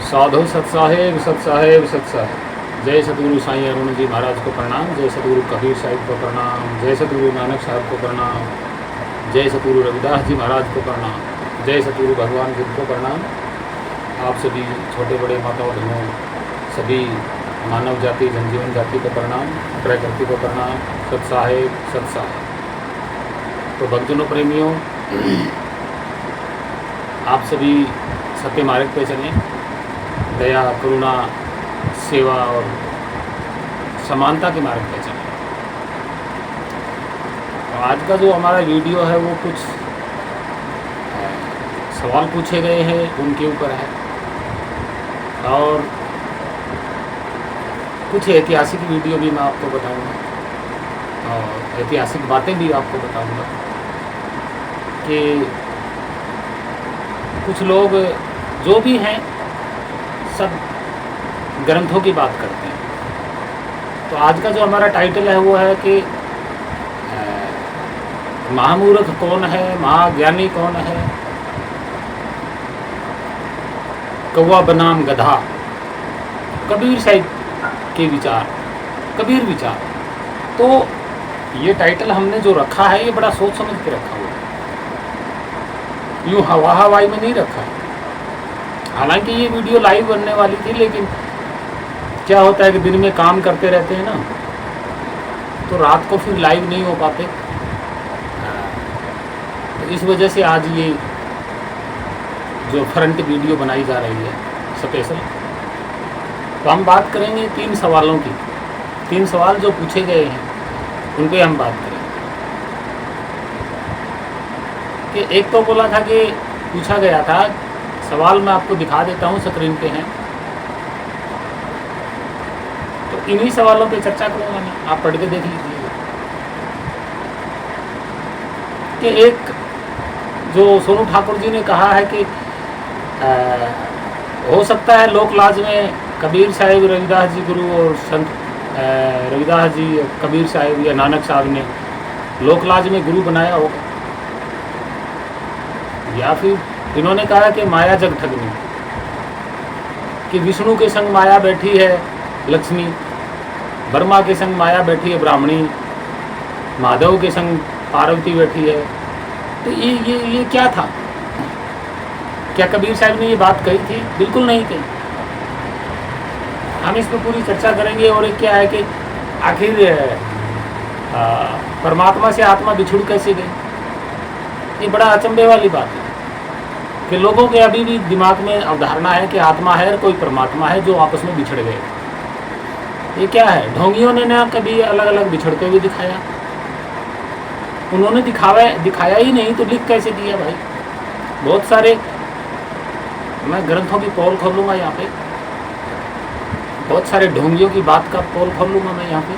साधु सत्साहेब सत्साहेब सत्साहेब। जय सतगुरु साईं अरुण जी महाराज को प्रणाम। जय सतगुरु कबीर साहिब को प्रणाम। जय सतगुरु नानक साहब को प्रणाम। जय सतगुरु रविदास जी महाराज को प्रणाम। जय सतगुरु भगवान बुद्ध को प्रणाम। आप सभी छोटे बड़े माताओं बहनों, सभी मानव जाति जनजीवन जाति को प्रणाम, प्रकृति को प्रणाम। सत्साहेब सत्साहेब। तो भक्तजनों प्रेमियों, आप सभी सत्य मार्ग पे चलें, दया करुणा सेवा और समानता के मार्ग पे चलें। तो आज का जो हमारा वीडियो है वो कुछ सवाल पूछे गए हैं उनके ऊपर है, और कुछ ऐतिहासिक वीडियो भी मैं आपको बताऊंगा और ऐतिहासिक बातें भी आपको बताऊंगा कि कुछ लोग जो भी हैं सब ग्रंथों की बात करते हैं। तो आज का जो हमारा टाइटल है वो है कि महामूर्ख कौन है, महाज्ञानी कौन है, कौवा बनाम गधा। कबीर साहिब के विचार, कबीर विचार। तो ये टाइटल हमने जो रखा है ये बड़ा सोच समझ के रखा हुआ है, यूँ हवा हवाई में नहीं रखा है। हालांकि ये वीडियो लाइव बनने वाली थी, लेकिन क्या होता है कि दिन में काम करते रहते हैं ना, तो रात को फिर लाइव नहीं हो पाते। तो इस वजह से आज ये जो फ्रंट वीडियो बनाई जा रही है स्पेशल। तो हम बात करेंगे 3 सवालों की। 3 सवाल जो पूछे गए हैं उन पे हम बात करेंगे। कि एक तो बोला था कि पूछा गया था, सवाल मैं आपको दिखा देता हूँ, स्क्रीन पे हैं, तो इन्हीं सवालों पे चर्चा करूँगा मैं, आप पढ़ के देख लीजिएगा। कि एक जो सोनू ठाकुर जी ने कहा है कि हो सकता है लोक लाज में कबीर साहिब रविदास जी गुरु और संत रविदास जी कबीर साहिब या नानक साहब ने लोक लाज में गुरु बनाया होगा, या फिर इन्होंने कहा कि माया जग ठगनी, कि विष्णु के संग माया बैठी है लक्ष्मी, ब्रह्मा के संग माया बैठी है ब्राह्मणी, माधव के संग पार्वती बैठी है। तो ये क्या था? क्या कबीर साहब ने ये बात कही थी? बिल्कुल नहीं कही। हम इस पर पूरी चर्चा करेंगे। और एक क्या है कि आखिर परमात्मा से आत्मा बिछुड़ कैसे गई? ये बड़ा अचंभे वाली बात है कि लोगों के अभी भी दिमाग में अवधारणा है कि आत्मा है और कोई परमात्मा है जो आपस में बिछड़ गए। ये क्या है? ढोंगियों ने ना कभी अलग अलग बिछड़ते हुए दिखाया, उन्होंने दिखाया ही नहीं तो लिख कैसे दिया भाई? बहुत सारे, मैं ग्रंथों की पोल खोलूँगा यहाँ पे, बहुत सारे ढोंगियों की बात का पोल खोलूँगा मैं यहाँ पे,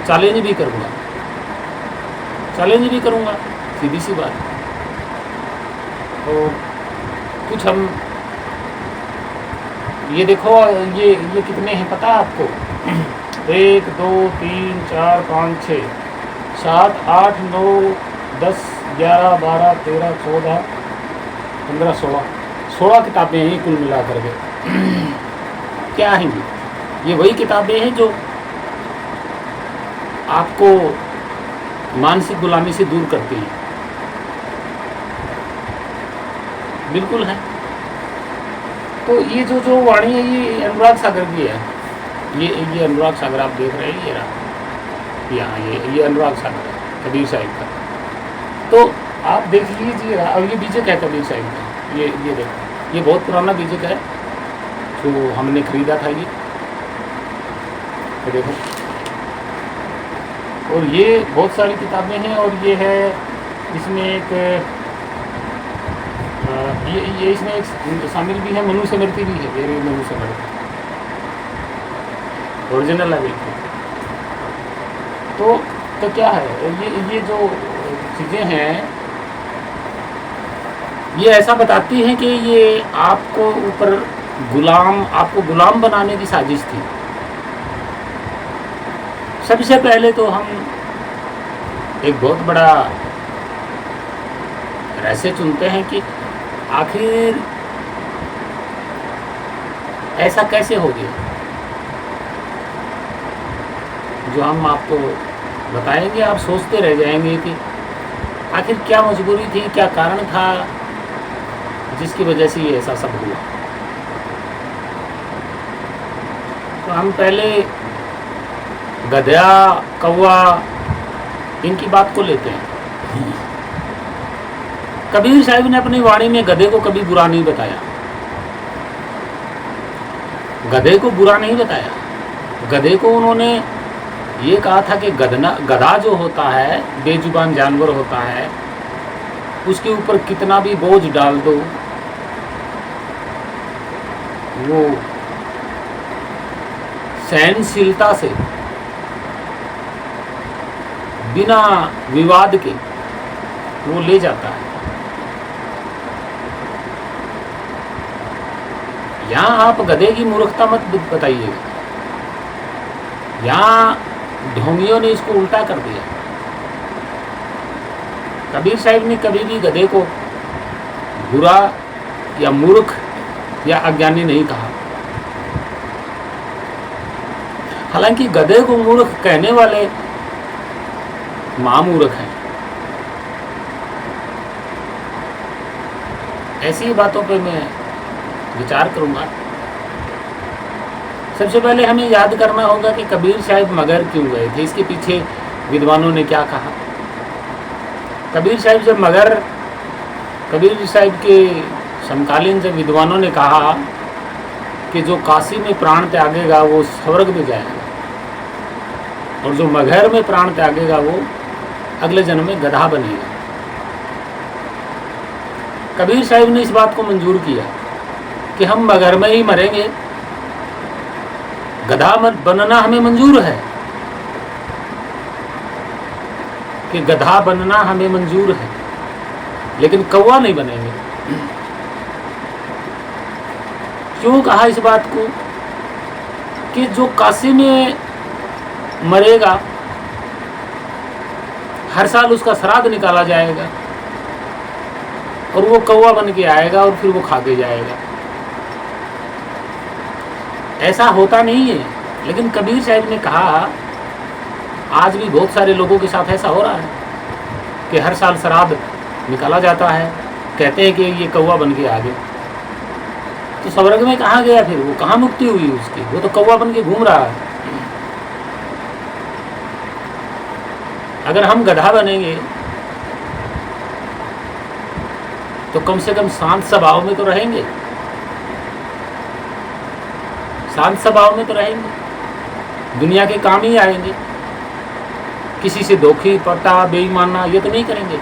चैलेंज भी करूँगा, सीधी सी बात। तो कुछ हम ये देखो, ये कितने हैं पता है आपको? 1 2 3 4 5 6 7 8 9 10 11 12 13 14 15 16 किताबें हैं कुल मिला करके। क्या हैं ये वही किताबें हैं जो आपको मानसिक गुलामी से दूर करती हैं। बिल्कुल है। तो ये जो वाणी है ये अनुराग सागर की है। ये अनुराग सागर आप देख रहे हैं, ये रहा यहाँ, ये अनुराग सागर है कबीर साहिब का। तो आप देख लीजिए, और ये बीजक है कबीर साहिब का। ये देखो, ये बहुत पुराना बीजक है जो हमने खरीदा था ये देखो। और ये बहुत सारी किताबें हैं, और ये है इसमें एक ये इसमें एक शामिल भी है, मनु स्मृति भी है, ये मनु स्मृति ओरिजिनल है बिल्कुल। तो क्या है, ये जो चीज़ें हैं ये ऐसा बताती हैं कि ये आपको गुलाम बनाने की साजिश थी। सबसे पहले तो हम एक बहुत बड़ा रहस्य चुनते हैं कि आखिर ऐसा कैसे हो गया? जो हम आपको बताएंगे आप सोचते रह जाएंगे कि आखिर क्या मजबूरी थी, क्या कारण था जिसकी वजह से ये ऐसा सब हुआ। तो हम पहले गधा, कौवा, इनकी बात को लेते हैं। कबीर साहिब ने अपनी वाणी में गधे को कभी बुरा नहीं बताया, गधे को बुरा नहीं बताया। गधे को उन्होंने ये कहा था कि गधा जो होता है, बेजुबान जानवर होता है, उसके ऊपर कितना भी बोझ डाल दो वो सहनशीलता से बिना विवाद के वो ले जाता है। यहाँ आप गधे की मूर्खता मत बताइएगा, यहाँ ढोंगियों ने इसको उल्टा कर दिया। कबीर साहिब ने कभी भी गधे को बुरा या मूर्ख या अज्ञानी नहीं कहा। हालांकि गधे को मूर्ख कहने वाले महामूर्ख हैं। ऐसी बातों पे मैं विचार करूंगा। सबसे पहले हमें याद करना होगा कि कबीर साहिब मगर क्यों गए थे, इसके पीछे विद्वानों ने क्या कहा। कबीर साहिब जब मगर, कबीर साहिब के समकालीन जब विद्वानों ने कहा कि जो काशी में प्राण त्यागेगा वो स्वर्ग में जाएगा और जो मगर में प्राण त्यागेगा वो अगले जन्म में गधा बनेगा। कबीर साहिब ने इस बात को मंजूर किया कि हम मगर में ही मरेंगे, गधा बनना हमें मंजूर है, कि गधा बनना हमें मंजूर है, लेकिन कौवा नहीं बनेंगे। क्यों कहा इस बात को? कि जो काशी में मरेगा हर साल उसका श्राद्ध निकाला जाएगा और वो कौवा बन के आएगा और फिर वो खा के जाएगा। ऐसा होता नहीं है, लेकिन कबीर साहिब ने कहा आज भी बहुत सारे लोगों के साथ ऐसा हो रहा है कि हर साल श्राद्ध निकाला जाता है, कहते हैं कि ये कौवा बन के आ गया। तो स्वर्ग में कहाँ गया फिर वो? कहाँ मुक्ति हुई उसकी? वो तो कौवा बन के घूम रहा है। अगर हम गधा बनेंगे तो कम से कम शांत स्वभाव में तो रहेंगे, शांत स्वभाव में तो रहेंगे, दुनिया के काम ही आएंगे। किसी से धोखी पटा बेईमाना ये तो नहीं करेंगे।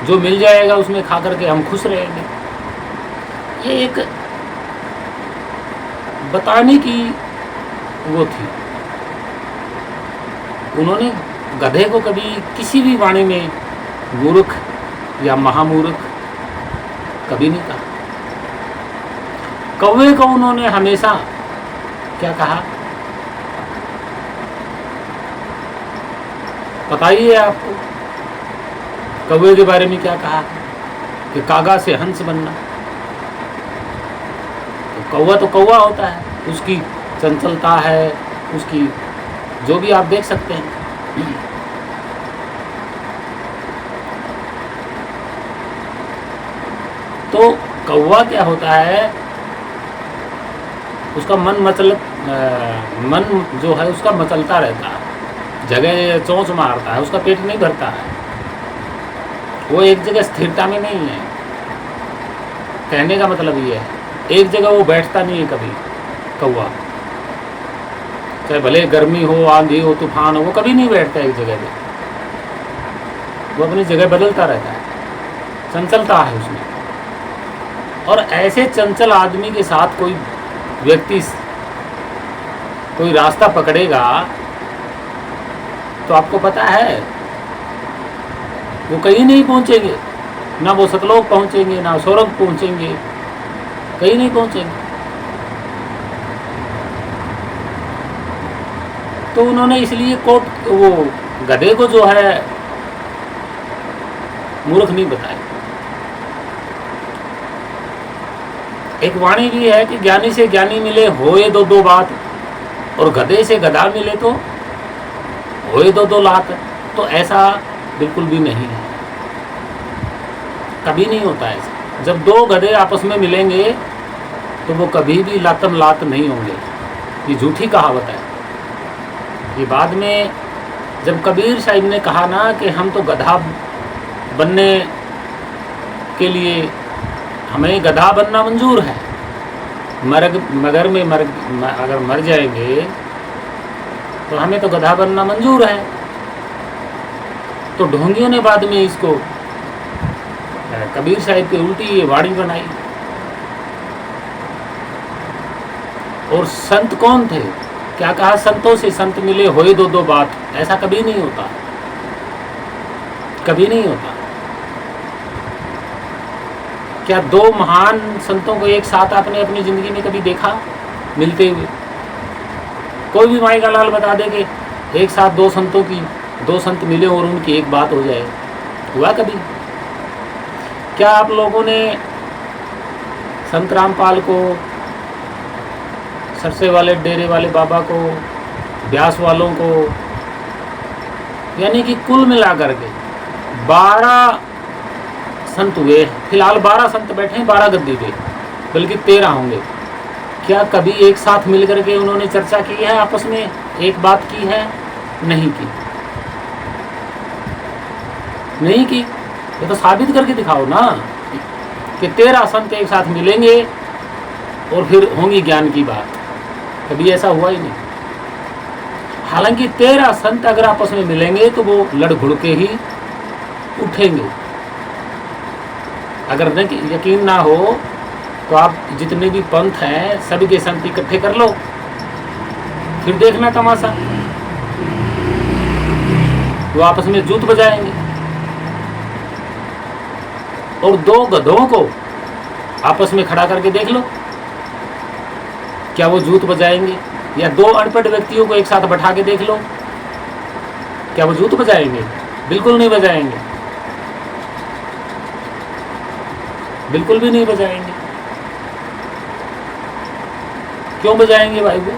जो मिल जाएगा उसमें खा करके हम खुश रहेंगे। ये एक बताने की वो थी। उन्होंने गधे को कभी किसी भी वाणी में मूर्ख या महामूर्ख कभी नहीं कहा। कौवे को उन्होंने हमेशा क्या कहा? बताइए आपको कौवे के बारे में क्या कहा? कि कागा से हंस बनना। तो कौवा होता है, उसकी चंचलता है, उसकी जो भी आप देख सकते हैं। तो कौवा क्या होता है, उसका मन जो है उसका मचलता रहता है, जगह चोंच मारता है, उसका पेट नहीं भरता है, वो एक जगह स्थिरता में नहीं है। कहने का मतलब ये है, एक जगह वो बैठता नहीं है कभी कौवा, चाहे भले गर्मी हो, आंधी हो, तूफान हो, वो कभी नहीं बैठता एक जगह पे। वो अपनी जगह बदलता रहता है, चंचलता है उसमें। और ऐसे चंचल आदमी के साथ कोई व्यक्ति कोई रास्ता पकड़ेगा तो आपको पता है वो कहीं नहीं पहुंचेंगे, ना वो सतलोक पहुंचेंगे, ना स्वर्ग पहुंचेंगे, कहीं नहीं पहुंचेंगे। तो उन्होंने इसलिए वो गधे को जो है मूर्ख नहीं बताया। एक वाणी भी है कि ज्ञानी से ज्ञानी मिले होए दो दो बात, और गधे से गधा मिले तो होए दो दो लात। तो ऐसा बिल्कुल भी नहीं है, कभी नहीं होता ऐसा। जब दो गधे आपस में मिलेंगे तो वो कभी भी लातम लात नहीं होंगे, ये झूठी कहावत है। ये बाद में जब कबीर साहिब ने कहा ना कि हम तो गधा बनने के लिए, हमें गधा बनना मंजूर है, मगर में अगर मर जाएंगे तो हमें तो गधा बनना मंजूर है। तो ढोंगियों ने बाद में इसको कबीर साहिब की उल्टी ये वाणी बनाई। और संत कौन थे? क्या कहा? संतों से संत मिले होए दो दो बात। ऐसा कभी नहीं होता, कभी नहीं होता। क्या दो महान संतों को एक साथ आपने अपनी जिंदगी में कभी देखा मिलते हुए? कोई भी माई का लाल बता दे कि एक साथ दो संत मिले और उनकी एक बात हो जाए, हुआ कभी? क्या आप लोगों ने संत रामपाल को, सरसे वाले डेरे वाले बाबा को, ब्यास वालों को, यानी कि कुल मिलाकर के 12 संत हुए। फिलहाल 12 संत बैठे हैं 12 गद्दी पे, बल्कि 13 होंगे। क्या कभी एक साथ मिलकर के उन्होंने चर्चा की है, आपस में एक बात की है? नहीं की, नहीं की। ये तो साबित करके दिखाओ ना कि 13 संत एक साथ मिलेंगे और फिर होंगी ज्ञान की बात। कभी ऐसा हुआ ही नहीं। हालांकि 13 संत अगर आपस में मिलेंगे तो वो लड़ घुड़ के ही उठेंगे। अगर यकीन ना हो तो आप जितने भी पंथ हैं सभी के संत इकट्ठे कर लो, फिर देखना तमाशा। वो आपस में जूत बजाएंगे। और दो गधों को आपस में खड़ा करके देख लो, क्या वो जूत बजाएंगे? या दो अनपढ़ व्यक्तियों को एक साथ बैठा के देख लो, क्या वो जूत बजाएंगे? बिल्कुल नहीं बजाएंगे, बिल्कुल भी नहीं बजाएंगे। क्यों बजाएंगे भाई? वो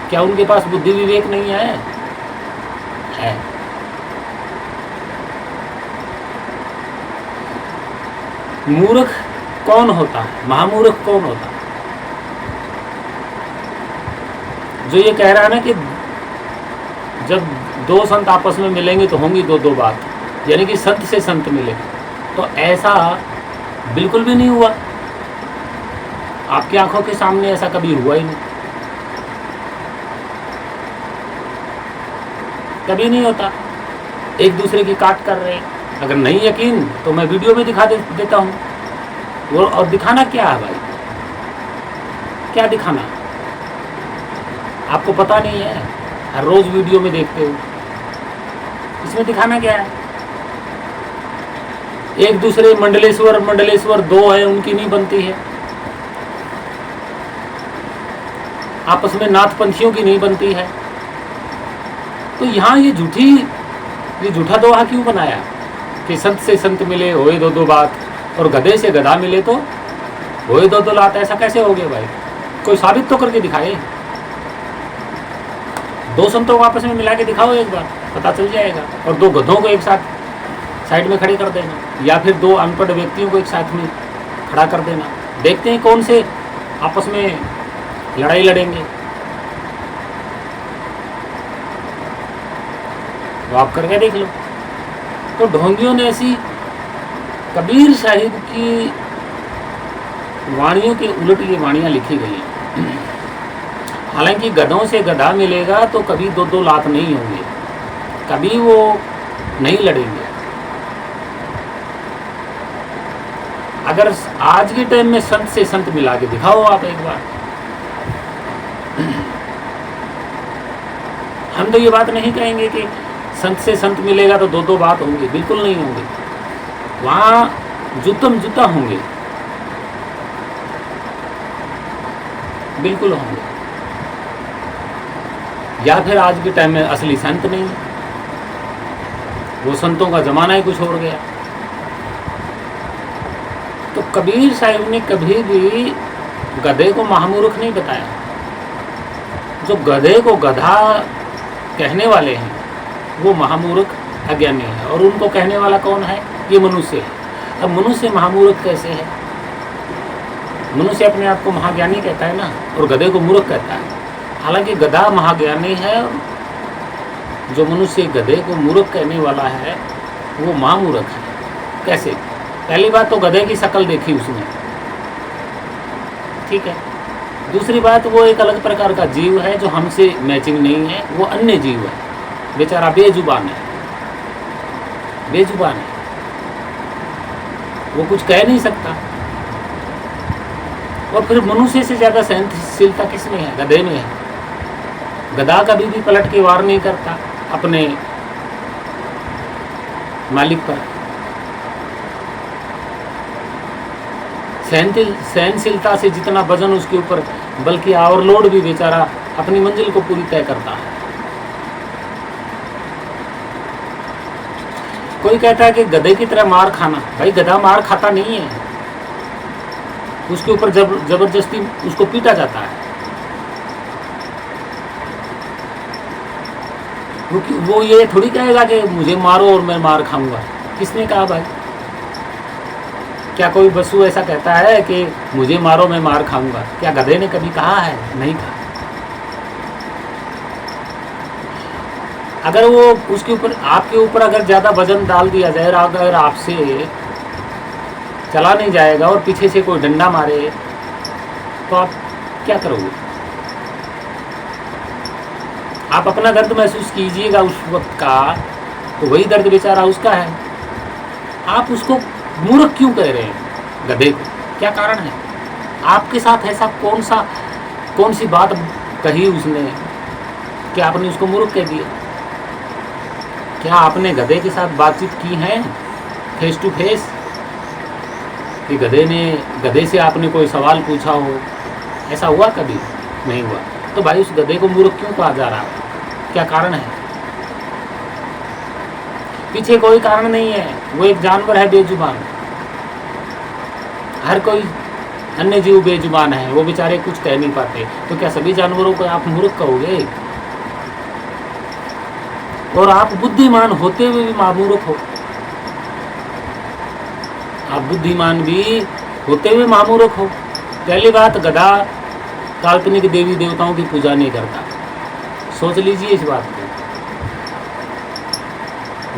क्या उनके पास बुद्धि विवेक नहीं है? है। मूर्ख कौन होता है? महामूर्ख कौन होता है? जो ये कह रहा है ना कि जब दो संत आपस में मिलेंगे तो होंगी दो दो बात, यानी कि संत से संत मिले, तो ऐसा बिल्कुल भी नहीं हुआ। आपकी आंखों के सामने ऐसा कभी हुआ ही नहीं, कभी नहीं होता। एक दूसरे की काट कर रहे। अगर नहीं यकीन तो मैं वीडियो में दिखा देता हूँ। वो और दिखाना क्या है भाई? क्या दिखाना? आपको पता नहीं है, हर रोज वीडियो में देखते हो, इसमें दिखाना क्या है? एक दूसरे मंडलेश्वर दो है, उनकी नहीं बनती है। आपस में नाथपंथियों की नहीं बनती है। तो यहाँ ये झूठा दोहा क्यों बनाया कि संत से संत मिले होए दो दो बात, और गधे से गधा मिले तो होए दो दो लात? ऐसा कैसे हो गया भाई? कोई साबित तो करके दिखाए। दो संतों को आपस में मिला के दिखाओ, एक बार पता चल जाएगा। और दो गधों को एक साथ साइड में खड़े कर देना, या फिर दो अनपढ़ व्यक्तियों को एक साथ में खड़ा कर देना। देखते हैं कौन से आपस में लड़ाई लड़ेंगे। तो आप करके देख लो। तो ढोंगियों ने ऐसी कबीर साहिब की वाणियों के उलट ये वाणियाँ लिखी गई। हालांकि गधों से गधा मिलेगा तो कभी दो दो लात नहीं होंगे, कभी वो नहीं लड़ेंगे। अगर आज के टाइम में संत से संत मिला के दिखाओ आप एक बार। हम तो ये बात नहीं कहेंगे कि संत से संत मिलेगा तो दो दो बात होंगे, बिल्कुल नहीं होंगे। वहाँ जुतम जुता होंगे, बिल्कुल होंगे। या फिर आज के टाइम में असली संत नहीं, वो संतों का जमाना ही कुछ और गया। तो कबीर साहिब ने कभी भी गधे को महामूर्ख नहीं बताया। जो गधे को गधा कहने वाले हैं वो महामूर्ख अज्ञानी है, और उनको कहने वाला कौन है? ये मनुष्य है। अब मनुष्य महामूर्ख कैसे है? मनुष्य अपने आप को महाज्ञानी कहता है ना, और गधे को मूर्ख कहता है। हालांकि गधा महाज्ञानी है, जो मनुष्य गधे को मूर्ख कहने वाला है वो महामूर्ख है। कैसे? पहली बात तो गधे की शक्ल देखी उसने, ठीक है। दूसरी बात, वो एक अलग प्रकार का जीव है जो हमसे मैचिंग नहीं है, वो अन्य जीव है, बेचारा बेजुबान है, बेजुबान है, वो कुछ कह नहीं सकता। और फिर मनुष्य से ज़्यादा सहनशीलता किसमें है? गधे में है। गधा कभी भी पलट के वार नहीं करता अपने मालिक पर। सहनशीलता से जितना वजन उसके ऊपर, बल्कि ओवरलोड भी बेचारा अपनी मंजिल को पूरी तय करता है। कोई कहता है कि गधे की तरह मार खाना, भाई गधा मार खाता नहीं है, उसके ऊपर जबरदस्ती उसको पीटा जाता है। वो ये थोड़ी कहेगा कि मुझे मारो और मैं मार खाऊंगा। किसने कहा भाई? क्या कोई बसु ऐसा कहता है कि मुझे मारो मैं मार खाऊंगा? क्या गधे ने कभी कहा है? नहीं कहा। अगर वो उसके ऊपर, आपके ऊपर अगर ज़्यादा वजन डाल दिया जाए, अगर आपसे चला नहीं जाएगा और पीछे से कोई डंडा मारे तो आप क्या करोगे? आप अपना दर्द महसूस कीजिएगा उस वक्त का, तो वही दर्द बेचारा उसका है। आप उसको मूर्ख क्यों कह रहे हैं गधे को? क्या कारण है? आपके साथ ऐसा कौन सी बात कही उसने कि आपने उसको मूर्ख कह दिया? क्या आपने गधे के साथ बातचीत की है फेस टू फेस? कि गधे से आपने कोई सवाल पूछा हो? ऐसा हुआ कभी? नहीं हुआ। तो भाई उस गधे को मूर्ख क्यों कहा जा रहा है? क्या कारण है? पीछे कोई कारण नहीं है। वो एक जानवर है बेजुबान। हर कोई अन्य जीव बेजुबान है, वो बेचारे कुछ कह नहीं पाते। तो क्या सभी जानवरों को आप मूर्ख कहोगे? और आप बुद्धिमान होते हुए भी महामूर्ख हो। आप बुद्धिमान भी होते हुए महामूर्ख हो। पहली बात, गधा काल्पनिक देवी देवताओं की पूजा नहीं करता। सोच लीजिए इस बात को।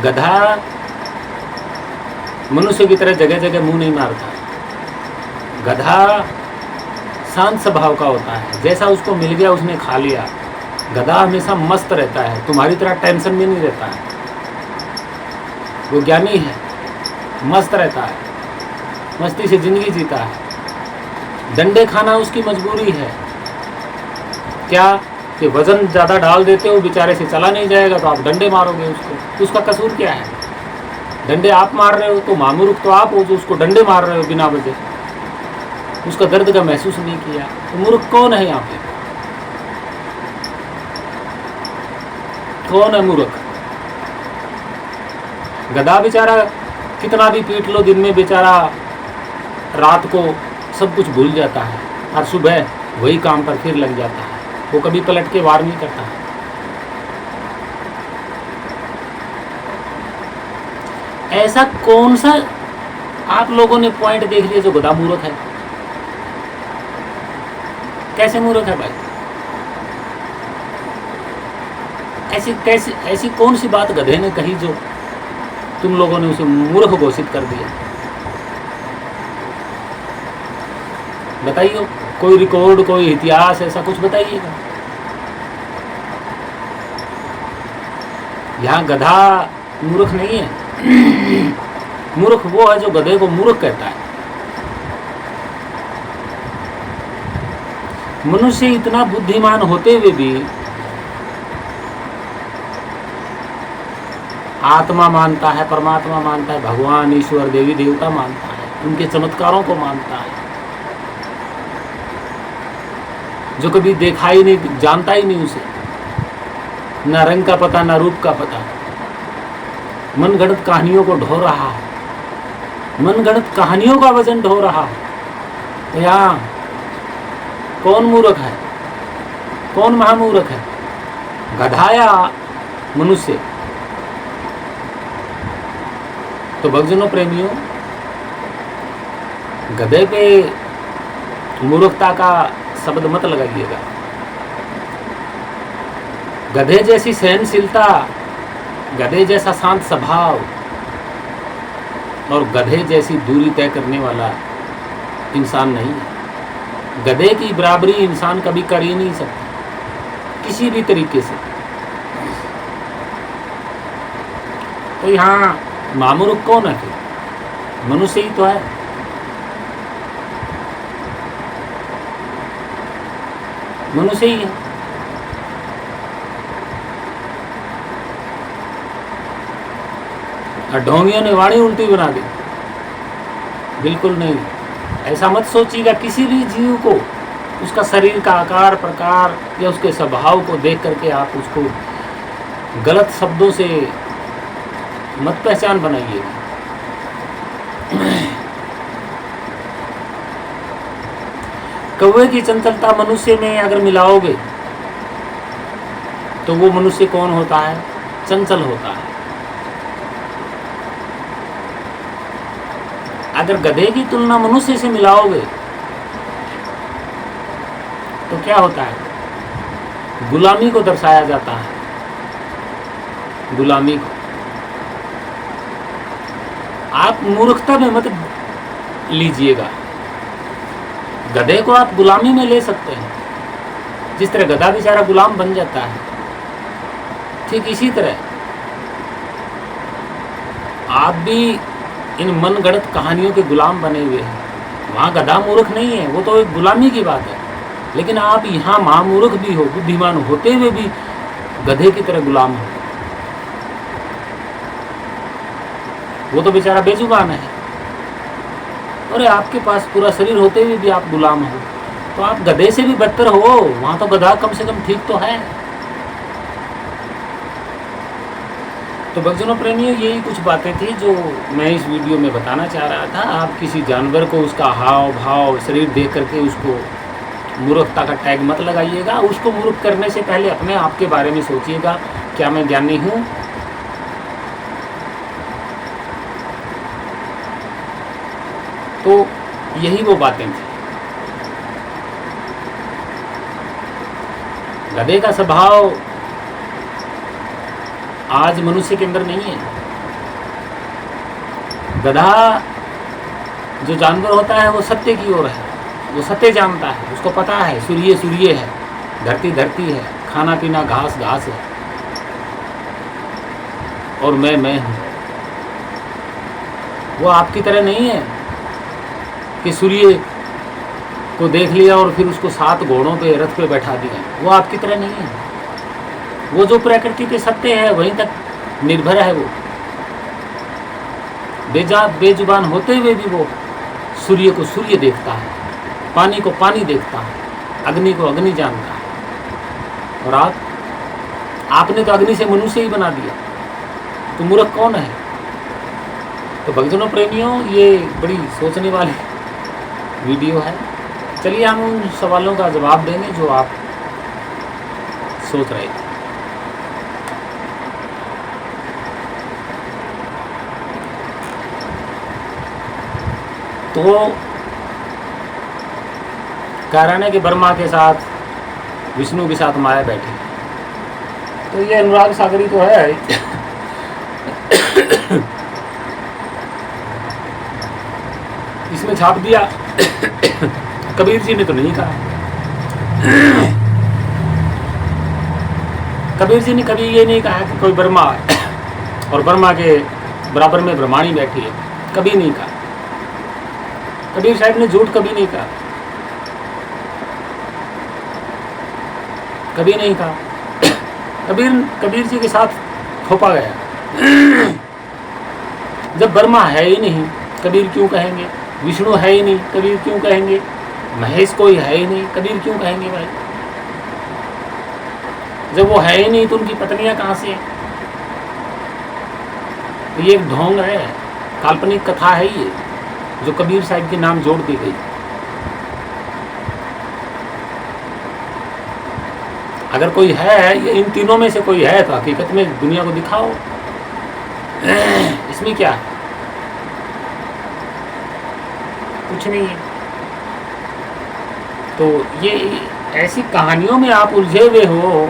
गधा मनुष्य की तरह जगह जगह मुंह नहीं मारता। गधा शांत स्वभाव का होता है, जैसा उसको मिल गया उसने खा लिया। गधा हमेशा मस्त रहता है, तुम्हारी तरह टेंशन में नहीं रहता है। वो ज्ञानी है, मस्त रहता है, मस्ती से जिंदगी जीता है। डंडे खाना उसकी मजबूरी है। क्या कि वजन ज़्यादा डाल देते हो, बेचारे से चला नहीं जाएगा तो आप डंडे मारोगे उसको। तो उसका कसूर क्या है? डंडे आप मार रहे हो तो महामूर्ख तो आप हो जो उसको डंडे मार रहे हो बिना वजह। उसका दर्द का महसूस नहीं किया। तो मूर्ख कौन है यहाँ पे? कौन है मूर्ख? गधा बेचारा कितना भी पीट लो दिन में, बेचारा रात को सब कुछ भूल जाता है और सुबह वही काम पर फिर लग जाता है। वो कभी पलट के वार नहीं करता। ऐसा कौन सा आप लोगों ने पॉइंट देख लिया जो गधा मूर्ख है? कैसे मूर्ख है भाई? ऐसी कौन सी बात गधे ने कही जो तुम लोगों ने उसे मूर्ख घोषित कर दिया? बताइए, कोई रिकॉर्ड, कोई इतिहास, ऐसा कुछ बताइएगा। यहाँ गधा मूर्ख नहीं है। मूर्ख वो है जो गधे को मूर्ख कहता है। मनुष्य इतना बुद्धिमान होते हुए भी आत्मा मानता है, परमात्मा मानता है, भगवान, ईश्वर, देवी देवता मानता है, उनके चमत्कारों को मानता है, जो कभी देखा ही नहीं, जानता ही नहीं उसे, ना रंग का पता, ना रूप का पता। मनगढ़ंत कहानियों को ढो रहा है, मनगढ़ंत कहानियों का वजन ढो रहा है। तो यहाँ कौन मूर्ख है, कौन महामूर्ख है, गधा या मनुष्य? तो भक्तजनों प्रेमियों, गधे पे मूर्खता का शब्द मत लगाइएगा। गधे जैसी सहनशीलता, गधे जैसा शांत स्वभाव और गधे जैसी दूरी तय करने वाला इंसान नहीं है। गधे की बराबरी इंसान कभी कर ही नहीं सकता किसी भी तरीके से। तो यहाँ महामूर्ख कौन है फिर? मनुष्य ही तो है। मनुष्य ही है। और ढोंगियों ने वाणी उल्टी बना दी। बिल्कुल नहीं, ऐसा मत सोचिएगा। किसी भी जीव को उसका शरीर का आकार प्रकार या उसके स्वभाव को देख करके आप उसको गलत शब्दों से मत पहचान बनाइएगा। कौवे की चंचलता मनुष्य में अगर मिलाओगे तो वो मनुष्य कौन होता है? चंचल होता है। अगर गधे की तुलना मनुष्य से मिलाओगे तो क्या होता है? गुलामी को दर्शाया जाता है, गुलामी को। आप मूर्खता में मत लीजिएगा। गधे को आप गुलामी में ले सकते हैं। जिस तरह गधा बेचारा गुलाम बन जाता है, ठीक इसी तरह आप भी इन मनगढ़ंत कहानियों के गुलाम बने हुए हैं। वहाँ गधा मूर्ख नहीं है, वो तो एक गुलामी की बात है। लेकिन आप यहाँ महामूर्ख भी हो, बुद्धिमान होते हुए भी गधे की तरह गुलाम हो। वो तो बेचारा बेजुबान है, और आपके पास पूरा शरीर होते हुए भी आप गुलाम हो। तो आप गधे से भी बदतर हो। वहाँ तो गधा कम से कम ठीक तो है। तो भक्तजनों प्रेमियों, यही कुछ बातें थी जो मैं इस वीडियो में बताना चाह रहा था। आप किसी जानवर को उसका हाव भाव शरीर देख करके उसको मूर्खता का टैग मत लगाइएगा। उसको मूर्ख करने से पहले अपने आप के बारे में सोचिएगा, क्या मैं ज्ञानी हूँ? तो यही वो बातें थी। गधे का स्वभाव आज मनुष्य के अंदर नहीं है। गधा जो जानवर होता है वो सत्य की ओर है, वो सत्य जानता है, उसको पता है सूर्य सूर्य है, धरती धरती है, खाना पीना घास घास है, और मैं हूँ। वो आपकी तरह नहीं है कि सूर्य को देख लिया और फिर उसको 7 घोड़ों पे रथ पे बैठा दिया। वो आपकी तरह नहीं है। वो जो प्रकृति पे सत्य है वहीं तक निर्भर है। वो बेजुबान होते हुए भी वो सूर्य को सूर्य देखता है, पानी को पानी देखता है, अग्नि को अग्नि जानता है। और आपने तो अग्नि से मनुष्य ही बना दिया। तो मूर्ख कौन है? तो भक्तजनों प्रेमियों, ये बड़ी सोचने वाली वीडियो है। चलिए हम उन सवालों का जवाब देंगे जो आप सोच रहे थे। तो कारण है कि ब्रह्मा के साथ विष्णु के साथ माया बैठी। तो ये अनुराग सागरी तो है। इसमें छाप दिया। कबीर जी ने तो नहीं कहा। कबीर जी ने कभी ये नहीं कहा कि कोई ब्रह्मा और ब्रह्मा के बराबर में ब्रह्माणी बैठी है। कभी नहीं कहा। कबीर साहब ने झूठ कभी नहीं कहा, कभी नहीं कहा। कबीर जी के साथ थोपा गया। जब ब्रह्मा है ही नहीं, कबीर क्यों कहेंगे? विष्णु है ही नहीं, कबीर क्यों कहेंगे? महेश कोई है ही नहीं, कबीर क्यों कहेंगे भाई? जब वो है ही नहीं तो उनकी पत्नियां कहाँ से हैं? तो ये एक ढोंग है, काल्पनिक कथा है ये, जो कबीर साहब के नाम जोड़ दी गई। अगर कोई है, इन तीनों में से कोई है, तो हकीकत में दुनिया को दिखाओ। इसमें क्या है? कुछ नहीं है। तो ये ऐसी कहानियों में आप उलझे हुए हो,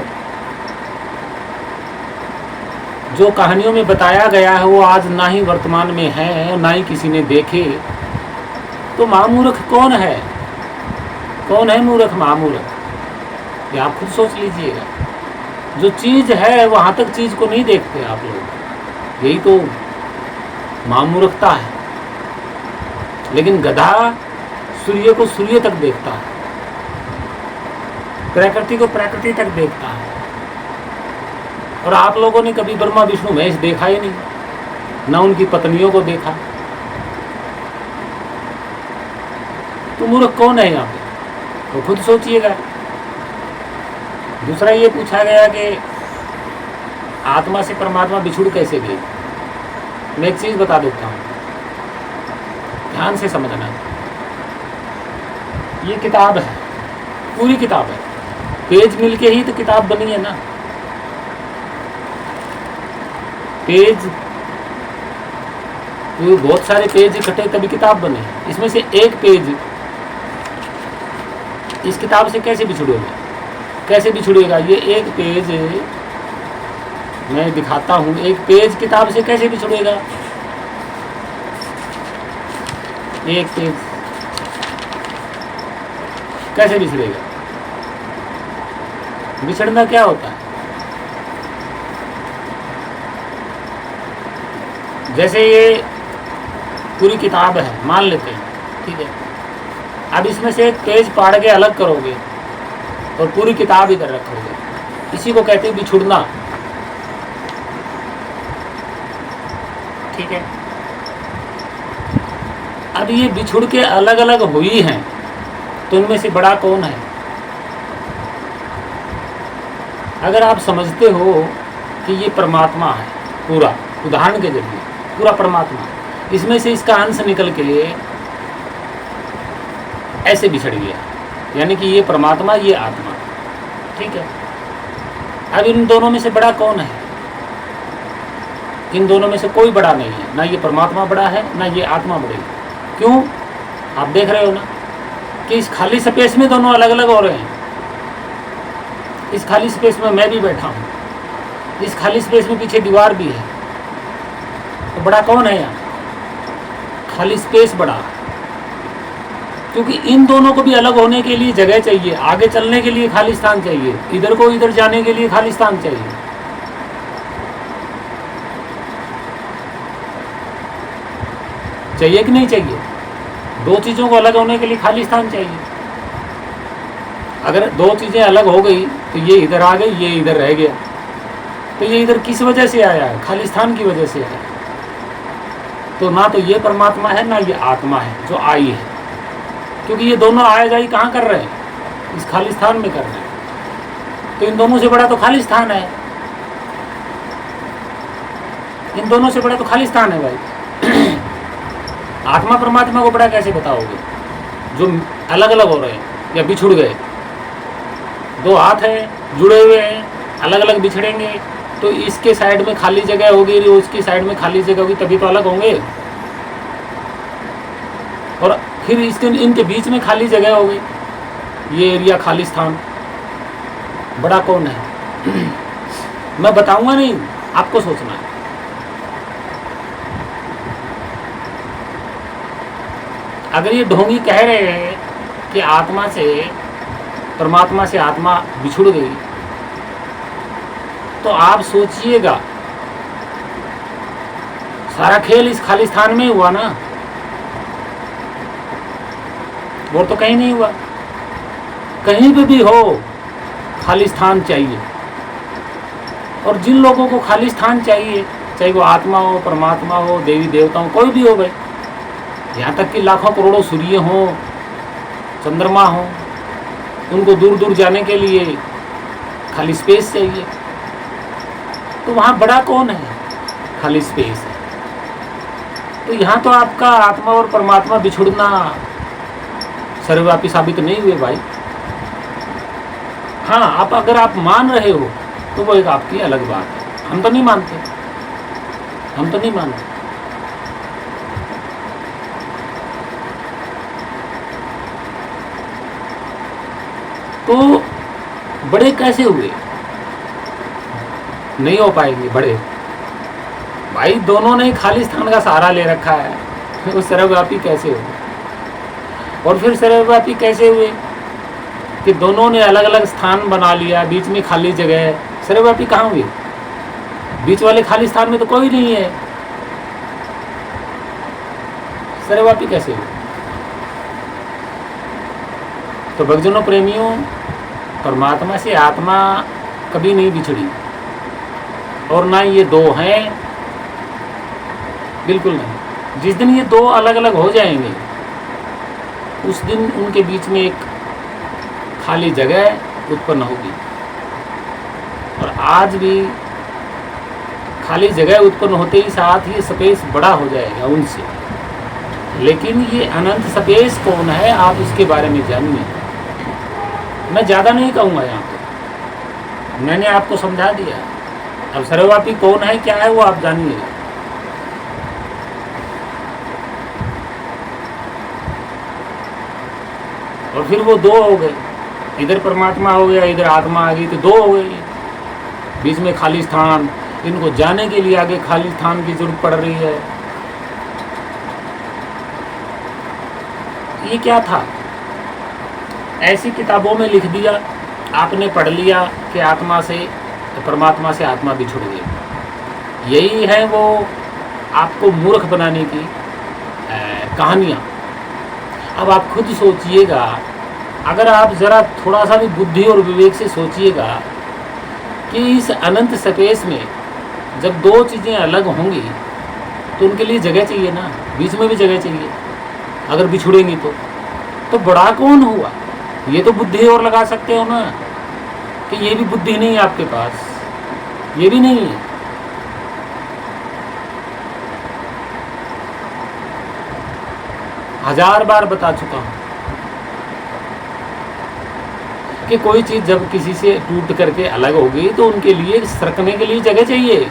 जो कहानियों में बताया गया है वो आज ना ही वर्तमान में है, ना ही किसी ने देखे। तो महामूर्ख कौन है? कौन है मूर्ख, महामूर्ख? ये आप खुद सोच लीजिएगा। जो चीज़ है वहाँ तक चीज़ को नहीं देखते आप लोग, यही तो महामूर्खता है। लेकिन गधा सूर्य को सूर्य तक देखता है, प्रकृति को प्रकृति तक देखता है। और आप लोगों ने कभी ब्रह्मा विष्णु महेश देखा ही नहीं, ना उनकी पत्नियों को देखा। तो मूर्ख कौन है यहाँ पे? तो खुद सोचिएगा। दूसरा ये पूछा गया कि आत्मा से परमात्मा बिछुड़ कैसे गई। मैं एक चीज़ बता देता हूँ, ध्यान से समझना। ये किताब है, पूरी किताब है, पेज मिलके ही तो किताब बनी है ना। पेज, तो बहुत सारे पेज इकट्ठे तभी किताब बने। इसमें से एक पेज इस किताब से कैसे बिछुड़ेगा? कैसे बिछुड़ेगा? ये एक पेज मैं दिखाता हूँ, एक पेज किताब से कैसे बिछुड़ेगा? एक पेज कैसे बिछड़ेगा? बिछड़ना क्या होता है? जैसे ये पूरी किताब है, मान लेते हैं, ठीक है। अब इसमें से एक पेज फाड़ के अलग करोगे और पूरी किताब इधर रखोगे, इसी को कहते हैं बिछुड़ना, ठीक है। अब ये बिछुड़ के अलग अलग हुई हैं, तो उनमें से बड़ा कौन है? अगर आप समझते हो कि ये परमात्मा है पूरा, उदाहरण के जरिए पूरा परमात्मा, इसमें से इसका अंश निकल के ऐसे बिछड़ गया, यानी कि ये परमात्मा, ये आत्मा, ठीक है। अब इन दोनों में से बड़ा कौन है? इन दोनों में से कोई बड़ा नहीं है, ना ये परमात्मा बड़ा है, ना ये आत्मा बड़ी है। क्यों? आप देख रहे हो ना कि इस खाली स्पेस में दोनों अलग अलग हो रहे हैं। इस खाली स्पेस में मैं भी बैठा हूँ, इस खाली स्पेस में पीछे दीवार भी है, तो बड़ा कौन है यहाँ? खाली स्पेस बड़ा है। क्योंकि इन दोनों को भी अलग होने के लिए जगह चाहिए, आगे चलने के लिए खाली स्थान चाहिए, इधर को इधर जाने के लिए खाली स्थान चाहिए। चाहिए कि नहीं चाहिए? दो चीज़ों को अलग होने के लिए खाली स्थान चाहिए। अगर दो चीज़ें अलग हो गई तो ये इधर आ गई, ये इधर रह गया, तो ये इधर किस वजह से आया है? खाली स्थान की वजह से आया। तो ना तो ये परमात्मा है, ना ये आत्मा है जो आई है, क्योंकि ये दोनों आया जाई कहाँ कर रहे हैं? इस खाली स्थान में कर रहे हैं। तो इन दोनों से बड़ा तो खाली स्थान है, इन दोनों से बड़ा तो खाली स्थान है भाई। आत्मा परमात्मा को बड़ा कैसे बताओगे जो अलग अलग हो रहे हैं या बिछुड़ गए? दो हाथ हैं, जुड़े हुए हैं, अलग अलग बिछड़ेंगे तो इसके साइड में खाली जगह होगी, उसकी साइड में खाली जगह होगी, तभी तो अलग होंगे। और फिर इसके इनके बीच में खाली जगह हो गई, ये एरिया खाली स्थान। बड़ा कौन है? मैं बताऊंगा नहीं, आपको सोचना है। अगर ये ढोंगी कह रहे हैं कि आत्मा से, परमात्मा से आत्मा बिछुड़ गई, तो आप सोचिएगा सारा खेल इस खाली स्थान में हुआ ना, और तो कहीं नहीं हुआ। कहीं पे भी हो खाली स्थान चाहिए, और जिन लोगों को खाली स्थान चाहिए, चाहे वो आत्मा हो, परमात्मा हो, देवी देवता हो, कोई भी हो भाई, यहाँ तक कि लाखों करोड़ों सूर्य हो, चंद्रमा हो, उनको दूर दूर जाने के लिए खाली स्पेस चाहिए। तो वहाँ बड़ा कौन है? खाली स्पेस है। तो यहाँ तो आपका आत्मा और परमात्मा बिछुड़ना सर्वव्यापी साबित नहीं हुए भाई। हाँ, आप अगर आप मान रहे हो तो वो एक आपकी अलग बात है। हम तो नहीं मानते, हम तो नहीं मानते। तो बड़े कैसे हुए? नहीं हो पाएंगे बड़े भाई। दोनों ने खालिस्तान का सहारा ले रखा है। वो सर्वव्यापी कैसे हुए? और फिर सर्वव्यापी कैसे हुए कि दोनों ने अलग अलग स्थान बना लिया, बीच में खाली जगह है। सर्वव्यापी कहाँ हुए? बीच वाले खाली स्थान में तो कोई नहीं है। सर्वव्यापी कैसे हुए? तो भक्तजनों, प्रेमियों, परमात्मा से आत्मा कभी नहीं बिछड़ी, और ना ये दो हैं, बिल्कुल नहीं। जिस दिन ये दो अलग अलग हो जाएंगे उस दिन उनके बीच में एक खाली जगह उत्पन्न होगी। और आज भी खाली जगह उत्पन्न होते ही साथ ही स्पेस बड़ा हो जाएगा उनसे। लेकिन ये अनंत स्पेस कौन है, आप उसके बारे में जानिए। मैं ज़्यादा नहीं कहूँगा यहाँ पे, मैंने आपको समझा दिया। अब सर्वव्यापी कौन है, क्या है, वो आप जानिए। और फिर वो दो हो गए, इधर परमात्मा हो गया, इधर आत्मा आ गई, तो दो हो गई। बीच में खाली स्थान, इनको जाने के लिए आगे खाली स्थान की जरूरत पड़ रही है। ये क्या था? ऐसी किताबों में लिख दिया, आपने पढ़ लिया कि आत्मा से, परमात्मा से आत्मा बिछुड़ गई। यही है वो आपको मूर्ख बनाने की कहानियाँ। अब आप खुद सोचिएगा, अगर आप ज़रा थोड़ा सा भी बुद्धि और विवेक से सोचिएगा कि इस अनंत स्पेस में जब दो चीज़ें अलग होंगी तो उनके लिए जगह चाहिए ना, बीच में भी जगह चाहिए। अगर बिछुड़ेंगी तो बड़ा कौन हुआ? ये तो बुद्धि और लगा सकते हो ना, कि ये भी बुद्धि नहीं है आपके पास, ये भी नहीं है। हजार बार बता चुका हूँ कि कोई चीज़ जब किसी से टूट करके अलग होगी तो उनके लिए सरकने के लिए जगह चाहिए।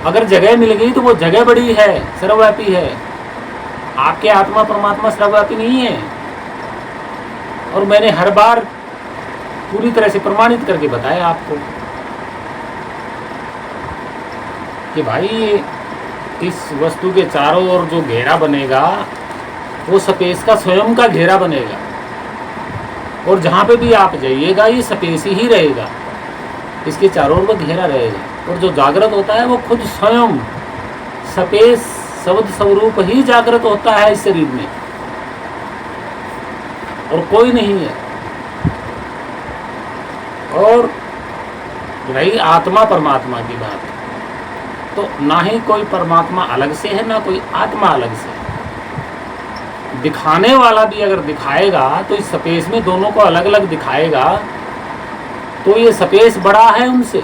अगर जगह मिल गई तो वो जगह बड़ी है, सर्वव्यापी है। आपके आत्मा परमात्मा सर्वव्यापी नहीं है। और मैंने हर बार पूरी तरह से प्रमाणित करके बताया आपको कि भाई इस वस्तु के चारों ओर जो घेरा बनेगा वो स्पेस का स्वयं का घेरा बनेगा। और जहाँ पे भी आप जाइएगा ये स्पेस ही रहेगा, इसके चारों ओर वो घेरा रहेगा। और जो जागृत होता है वो खुद स्वयं स्पेस शब्द स्वरूप ही जागृत होता है इस शरीर में, और कोई नहीं है। और रही आत्मा परमात्मा की बात, तो ना ही कोई परमात्मा अलग से है, ना कोई आत्मा अलग से है। दिखाने वाला भी अगर दिखाएगा तो इस स्पेस में दोनों को अलग अलग दिखाएगा, तो ये स्पेस बड़ा है उनसे।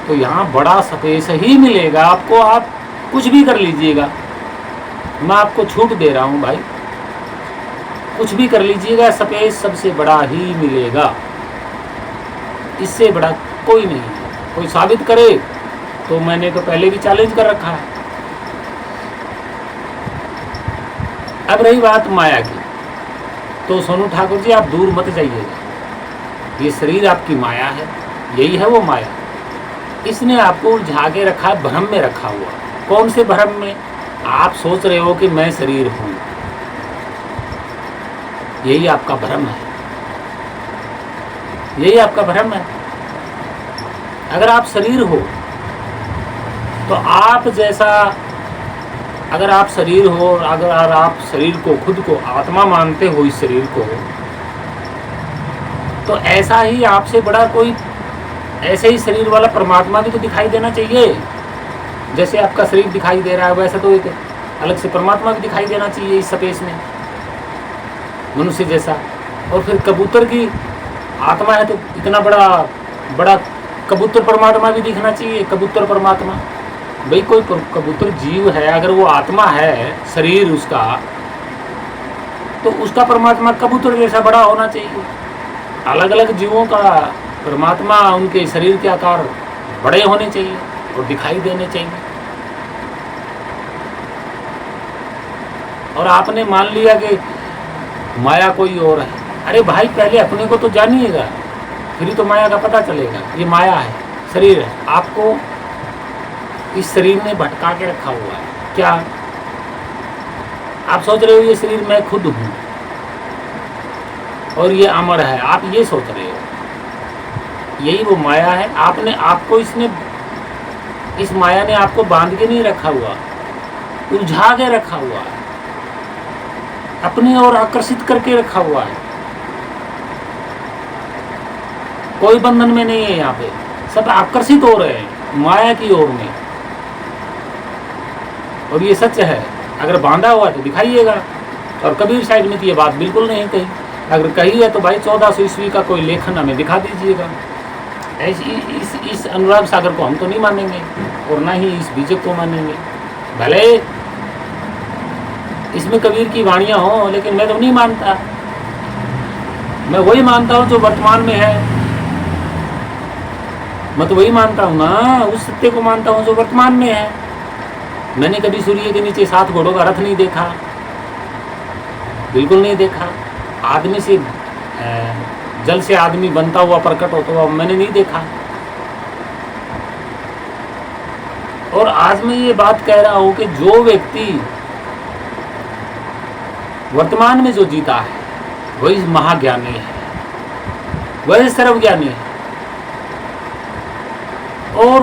तो यहाँ बड़ा स्पेस ही मिलेगा आपको, आप कुछ भी कर लीजिएगा। मैं आपको छूट दे रहा हूँ भाई, कुछ भी कर लीजिएगा, स्पेस सबसे बड़ा ही मिलेगा। इससे बड़ा कोई नहीं है। कोई साबित करे तो मैंने तो पहले भी चैलेंज कर रखा है। अब रही बात माया की, तो सोनू ठाकुर जी आप दूर मत जाइएगा। ये शरीर आपकी माया है, यही है वो माया। इसने आपको उलझा के रखा है, भ्रम में रखा हुआ। कौन से भ्रम में? आप सोच रहे हो कि मैं शरीर हूँ, यही आपका भ्रम है, यही आपका भ्रम है। अगर आप शरीर हो तो आप जैसा, अगर आप शरीर हो, अगर आप शरीर को, खुद को आत्मा मानते हो, इस शरीर को, तो ऐसा ही आपसे बड़ा कोई, ऐसे ही शरीर वाला परमात्मा भी तो दिखाई देना चाहिए। जैसे आपका शरीर दिखाई दे रहा है वैसे तो एक अलग से परमात्मा भी दिखाई देना चाहिए इस स्पेस में, मनुष्य जैसा। और फिर कबूतर की आत्मा है तो इतना बड़ा कबूतर परमात्मा भी दिखना चाहिए। कबूतर परमात्मा, भाई कोई कबूतर जीव है, अगर वो आत्मा है, शरीर उसका, तो उसका परमात्मा कबूतर जैसा बड़ा होना चाहिए। अलग अलग जीवों का परमात्मा उनके शरीर के आकार बड़े होने चाहिए और दिखाई देने चाहिए। और आपने मान लिया कि माया कोई और है। अरे भाई, पहले अपने को तो जानिएगा, फिर ही तो माया का पता चलेगा। ये माया है, शरीर है, आपको इस शरीर ने भटका के रखा हुआ है। क्या आप सोच रहे हो ये शरीर मैं खुद हूँ और ये अमर है? आप ये सोच रहे हो, यही वो माया है। आपने आपको इस माया ने आपको बांध के नहीं रखा हुआ, उलझा के रखा हुआ है, अपनी ओर आकर्षित करके रखा हुआ है। कोई बंधन में नहीं है, यहाँ पे सब आकर्षित हो रहे हैं माया की ओर में। और ये सच है। अगर बांधा हुआ है तो दिखाइएगा। और कबीर साइड में तो ये बात बिल्कुल नहीं कही। अगर कही है तो भाई 1400 ईस्वी का कोई लेखन हमें दिखा दीजिएगा। इस अनुराग सागर को हम तो नहीं मानेंगे और ना ही इस बीजक को मानेंगे। भले इसमें कबीर की वाणियाँ हों, लेकिन मैं तो नहीं मानता। मैं वही मानता हूँ जो वर्तमान में है। मैं तो वही मानता हूँ ना, उस सत्य को मानता हूँ जो वर्तमान में है। मैंने कभी सूर्य के नीचे 7 घोड़ों का रथ नहीं देखा, बिल्कुल नहीं देखा। आदमी से जल से आदमी बनता हुआ प्रकट होता हुआ मैंने नहीं देखा। और आज मैं ये बात कह रहा हूँ कि जो व्यक्ति वर्तमान में जो जीता है वही महाज्ञानी है, वही सर्वज्ञानी है। और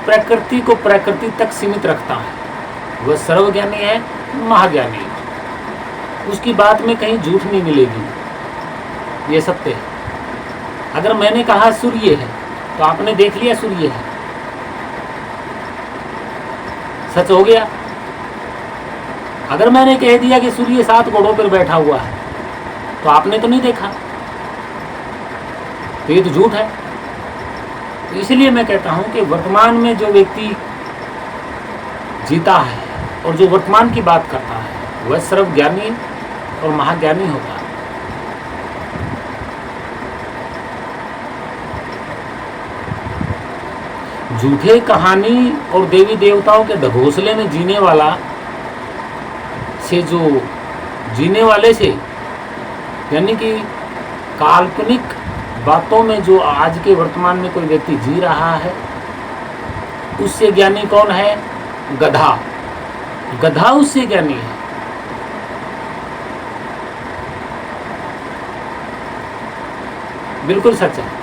प्रकृति को प्रकृति तक सीमित रखता है, वह सर्वज्ञानी है, महाज्ञानी है। उसकी बात में कहीं झूठ नहीं मिलेगी, ये सत्य है। अगर मैंने कहा सूर्य है तो आपने देख लिया सूर्य है, सच हो गया। अगर मैंने कह दिया कि सूर्य 7 घोड़ों पर बैठा हुआ है तो आपने तो नहीं देखा, तो ये तो झूठ है। तो इसलिए मैं कहता हूं कि वर्तमान में जो व्यक्ति जीता है और जो वर्तमान की बात करता है वह सर्वज्ञानी और महाज्ञानी होता है। झूठे कहानी और देवी देवताओं के ढकोसले में जीने वाला से, जो जीने वाले से, यानी कि काल्पनिक बातों में जो आज के वर्तमान में कोई व्यक्ति जी रहा है, उससे ज्ञानी कौन है? गधा। गधा उससे ज्ञानी है। बिल्कुल सच है।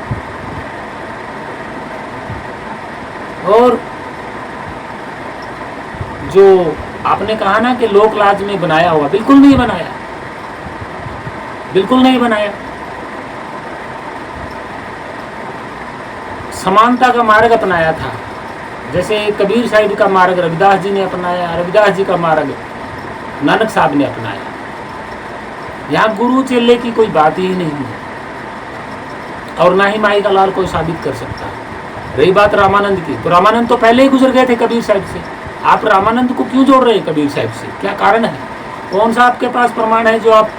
और जो आपने कहा ना कि लोक लाज में बनाया हुआ, बिल्कुल नहीं बनाया, बिल्कुल नहीं बनाया। समानता का मार्ग अपनाया था। जैसे कबीर साहिब का मार्ग रविदास जी ने अपनाया, रविदास जी का मार्ग नानक साहब ने अपनाया। यहाँ गुरु चेले की कोई बात ही नहीं है और ना ही माई का लाल कोई साबित कर सकता। रही बात रामानंद की, तो रामानंद तो पहले ही गुजर गए थे कबीर साहिब से। आप रामानंद को क्यों जोड़ रहे हैं कबीर साहिब से? क्या कारण है? कौन सा आपके पास प्रमाण है जो आप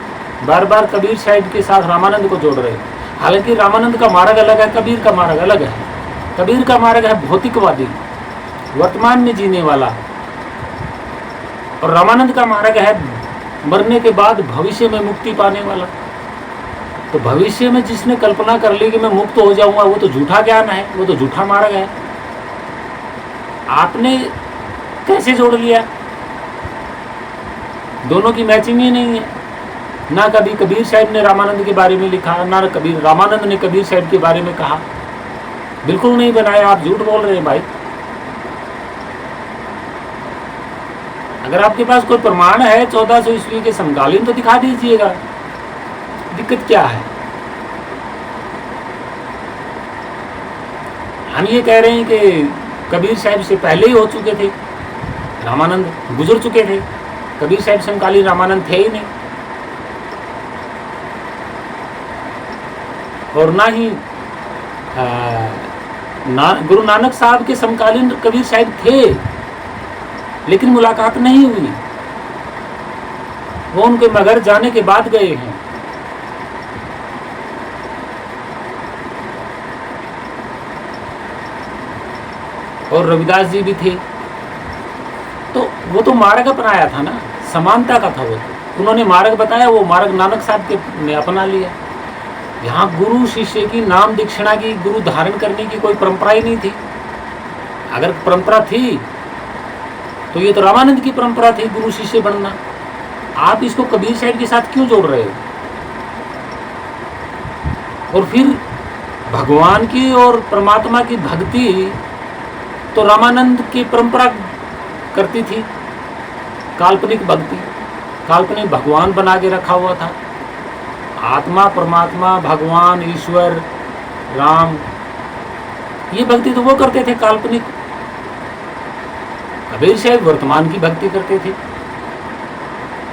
बार बार कबीर साहिब के साथ रामानंद को जोड़ रहे हैं? हालांकि रामानंद का मार्ग अलग है, कबीर का मार्ग अलग है। कबीर का मार्ग है भौतिकवादी, वर्तमान में जीने वाला, और रामानंद का मार्ग है मरने के बाद भविष्य में मुक्ति पाने वाला। तो भविष्य में जिसने कल्पना कर ली कि मैं मुक्त हो जाऊंगा, वो तो झूठा ज्ञान है, वो तो झूठा मार्ग है। आपने कैसे जोड़ लिया? दोनों की मैचिंग ही नहीं है। ना कभी कबीर साहिब ने रामानंद के बारे में लिखा, ना रामानंद ने कबीर साहिब के बारे में कहा। बिल्कुल नहीं बनाया। आप झूठ बोल रहे हैं भाई। अगर आपके पास कोई प्रमाण है 1400 ईस्वी के समकालीन तो दिखा दीजिएगा, दिक्कत क्या है? हम ये कह रहे हैं कि कबीर साहिब से पहले ही हो चुके थे, रामानंद गुजर चुके थे। कबीर साहिब समकालीन रामानंद थे ही नहीं। और ना ही गुरु नानक साहब के समकालीन कबीर साहिब थे, लेकिन मुलाकात नहीं हुई। वो उनके मगर जाने के बाद गए हैं। और रविदास जी भी थे, तो वो तो मार्ग अपनाया था ना, समानता का था वो तो। उन्होंने मार्ग बताया, वो मार्ग नानक साहब के ने अपना लिया। यहाँ गुरु शिष्य की नाम दीक्षिणा की, गुरु धारण करने की कोई परंपरा ही नहीं थी। अगर परंपरा थी तो ये तो रामानंद की परंपरा थी, गुरु शिष्य बनना। आप इसको कबीर साहब के साथ क्यों जोड़ रहे हो? और फिर भगवान की और परमात्मा की भक्ति तो रामानंद की परंपरा करती थी, काल्पनिक भक्ति, काल्पनिक भगवान बना के रखा हुआ था। आत्मा, परमात्मा, भगवान, ईश्वर, राम, ये भक्ति तो वो करते थे काल्पनिक। कबीर साहब वर्तमान की भक्ति करते थे।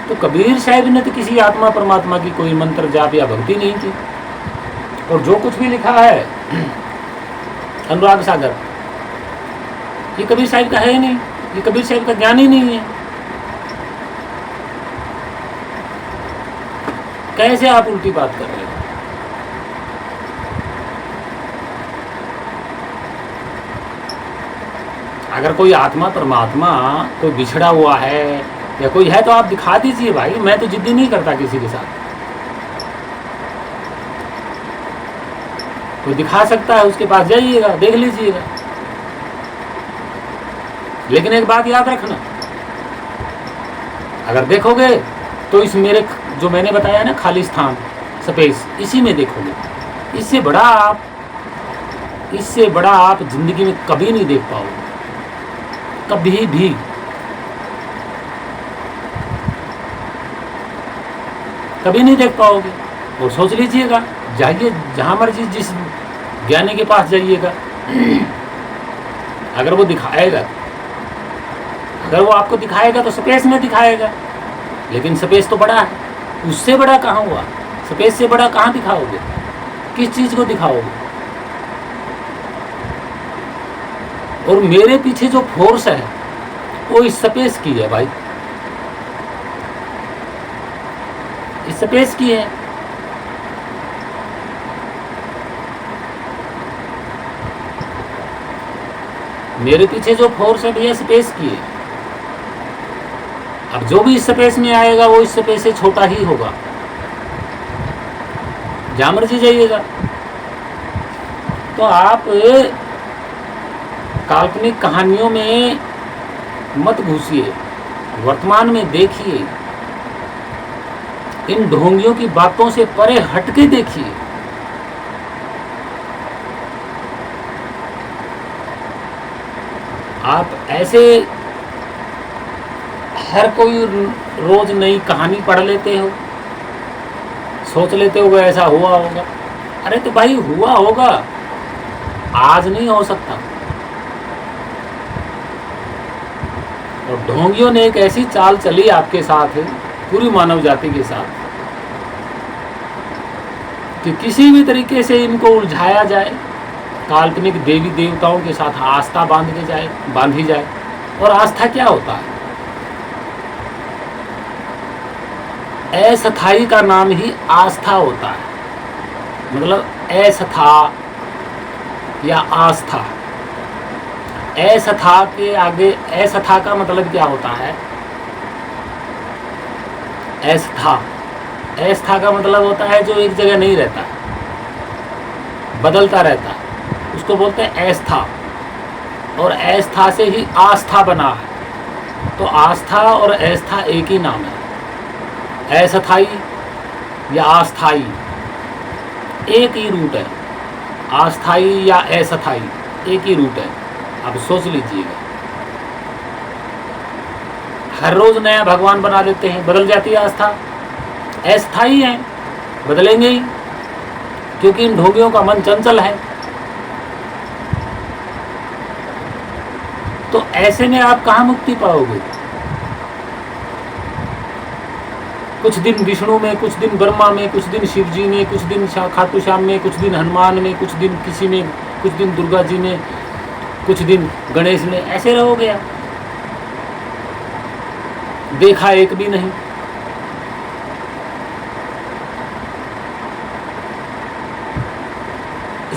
तो कबीर साहब ने तो किसी आत्मा परमात्मा की कोई मंत्र जाप या भक्ति नहीं की। और जो कुछ भी लिखा है अनुराग सागर, ये कबीर साहब का है ही नहीं, ये कबीर साहब का ज्ञान ही नहीं है। कैसे आप उल्टी बात कर रहे हो? अगर कोई आत्मा परमात्मा कोई बिछड़ा हुआ है या कोई है तो आप दिखा दीजिए भाई, मैं तो जिद्दी नहीं करता किसी के साथ। कोई दिखा सकता है उसके पास जाइएगा, देख लीजिएगा। लेकिन एक बात याद रखना, अगर देखोगे तो इस मेरे जो मैंने बताया ना खाली स्थान, स्पेस, इसी में देखोगे। इससे बड़ा आप जिंदगी में कभी नहीं देख पाओगे, कभी भी। कभी नहीं देख पाओगे। और सोच लीजिएगा, जाइए जहां मर्जी, जिस ज्ञानी के पास जाइएगा, अगर वो दिखाएगा, अगर वो आपको दिखाएगा तो स्पेस में दिखाएगा। लेकिन स्पेस तो बड़ा है, उससे बड़ा कहाँ हुआ? स्पेस से बड़ा कहाँ दिखाओगे? किस चीज को दिखाओगे? और मेरे पीछे जो फोर्स है वो इस स्पेस की है भाई, इस स्पेस की है। मेरे पीछे जो फोर्स है भैया स्पेस की है। अब जो भी इस स्पेस में आएगा वो इस स्पेस से छोटा ही होगा, जहां मर्जी जाइएगा। तो आप काल्पनिक कहानियों में मत घुसिए, वर्तमान में देखिए, इन ढोंगियों की बातों से परे हटके देखिए। आप ऐसे हर कोई रोज नई कहानी पढ़ लेते हो, सोच लेते हो ऐसा हुआ होगा। अरे तो भाई हुआ होगा, आज नहीं हो सकता। और ढोंगियों ने एक ऐसी चाल चली आपके साथ, पूरी मानव जाति के साथ, कि किसी भी तरीके से इनको उलझाया जाए, काल्पनिक देवी देवताओं के साथ आस्था बांधी जाए। और आस्था क्या होता है? अस्थाई का नाम ही आस्था होता है। मतलब अस्थाई या आस्था। अस्थाई के आगे अस्थाई का मतलब क्या होता है? आस्था का मतलब होता है जो एक जगह नहीं रहता, बदलता रहता, उसको बोलते हैं आस्था। और आस्था से ही आस्था बना है। तो आस्था और आस्था एक ही नाम है। अस्थाई या अस्थाई एक ही रूट है। अस्थाई या अस्थाई एक ही रूट है। अब सोच लीजिएगा, हर रोज नया भगवान बना देते हैं, बदल जाती है आस्था। अस्थाई है, बदलेंगे ही, क्योंकि इन ढोंगियों का मन चंचल है। तो ऐसे में आप कहाँ मुक्ति पाओगे? कुछ दिन विष्णु में, कुछ दिन ब्रह्मा में, कुछ दिन शिव जी में, कुछ दिन खाटू श्याम में, कुछ दिन हनुमान में, कुछ दिन किसी में, कुछ दिन दुर्गा जी में, कुछ दिन गणेश में, ऐसे रहोगे आप। देखा एक भी नहीं।